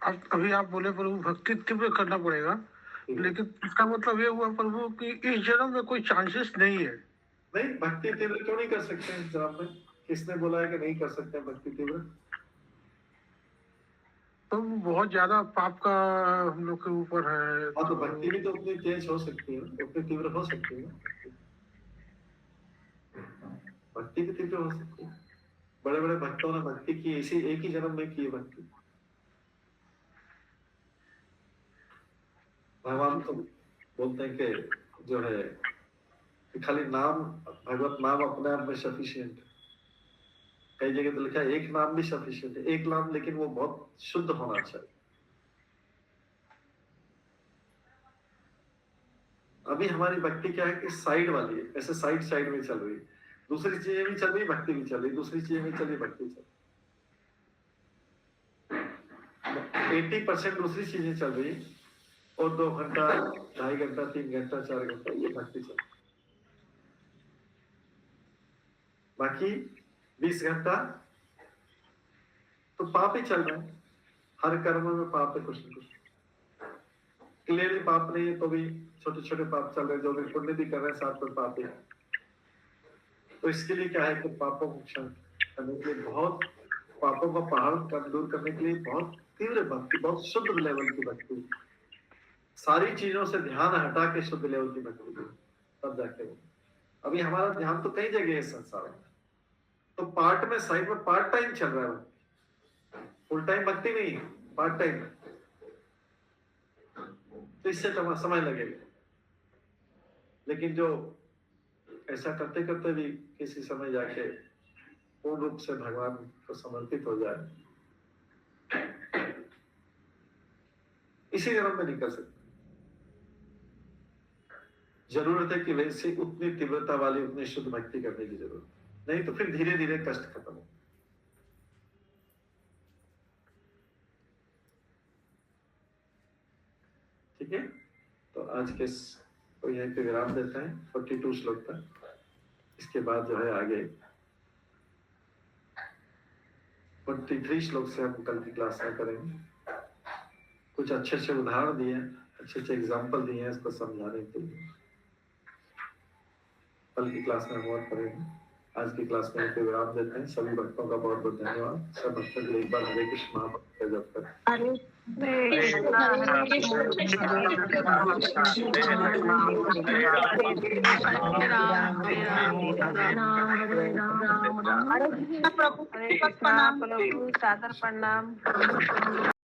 Speaker 6: अब अभी आप बोले प्रभु भक्ति तीव्र करना पड़ेगा, लेकिन इसका मतलब ये हुआ प्रभु कि इस जन्म में कोई चांसेस नहीं है।
Speaker 2: नहीं, भक्ति तीव्र क्यों नहीं कर सकते हैं इस जन्म में? किसने बोला है कि नहीं कर सकते भक्ति तीव्र?
Speaker 6: तो बहुत ज्यादा पाप का हम लोग के ऊपर है।
Speaker 2: हाँ, तो भक्ति भी तो उतनी तेज हो सकती है, उतनी तीव्र हो सकती है। भक्ति भी तीव्र हो सकती है। बड़े बड़े भक्तों ने भक्ति की, इसी एक ही जन्म में की है भक्ति। भगवान तो बोलते हैं कि जो है कि खाली नाम, भगवत नाम अपने आप में सफिशिएंट है। कई जगह तो लिखा है एक नाम भी सफिशिएंट है, एक नाम, लेकिन वो बहुत शुद्ध होना चाहिए। अभी हमारी भक्ति क्या है कि साइड वाली है, ऐसे साइड साइड में चल रही है। दूसरी चीजें भी चल रही, भक्ति भी चल रही, दूसरी चीजें भी चल रही, भक्ति चल रही। 80% दूसरी चीजें चल रही और 2 घंटा, 2.5 घंटा, 3 घंटा, 4 घंटा ये भक्ति चल रही। बाकी 20 घंटा तो पाप ही चल रहा है। हर कर्म में पाप है, कुछ न कुछ। क्लियरली पाप नहीं है तो भी छोटे छोटे पाप चल रहे हैं, जो भी पुण्य भी कर रहे हैं साथ में पाप ही है। तो इसके लिए क्या है कि पापों को क्षण करने के लिए, बहुत पापों का पहाड़ कम दूर करने के लिए बहुत तीव्र भक्ति, बहुत शुद्ध लेवल की भक्ति, सारी चीजों से ध्यान हटा के शुद्ध लेवल की भक्ति, तब जाके वो। अभी हमारा ध्यान तो कई जगह है संसार में, तो पार्ट में, साइड में पार्ट टाइम चल रहा है, फुल टाइम भक्ति नहीं है, पार्ट टाइम। तो इससे समय लगेगा। लेकिन जो ऐसा करते करते भी किसी समय जाके पूर्ण रूप से भगवान को समर्पित हो जाए, इसी जन्म में नहीं कर सकते। जरूरत है कि वैसे उतनी तीव्रता वाली, उतनी शुद्ध भक्ति करने की जरूरत, नहीं तो फिर धीरे धीरे कष्ट खत्म हो। ठीक है, तो आज के तो यहीं पे विराम देते हैं 42 श्लोक तक। इसके बाद जो है आगे 43 श्लोक से हम कल की क्लास में करेंगे। कुछ अच्छे अच्छे उदाहरण दिए, अच्छे अच्छे एग्जाम्पल दिए हैं इसको समझाने के लिए। कल की क्लास में हम और करेंगे। आज की क्लास में पे विराम देते हैं। सभी भक्तों का बहुत बहुत धन्यवाद। सब भक्तों के लिए एक बार हरे कृष्ण महामंत्र का जप करें।
Speaker 3: प्रभु सादर प्रणाम।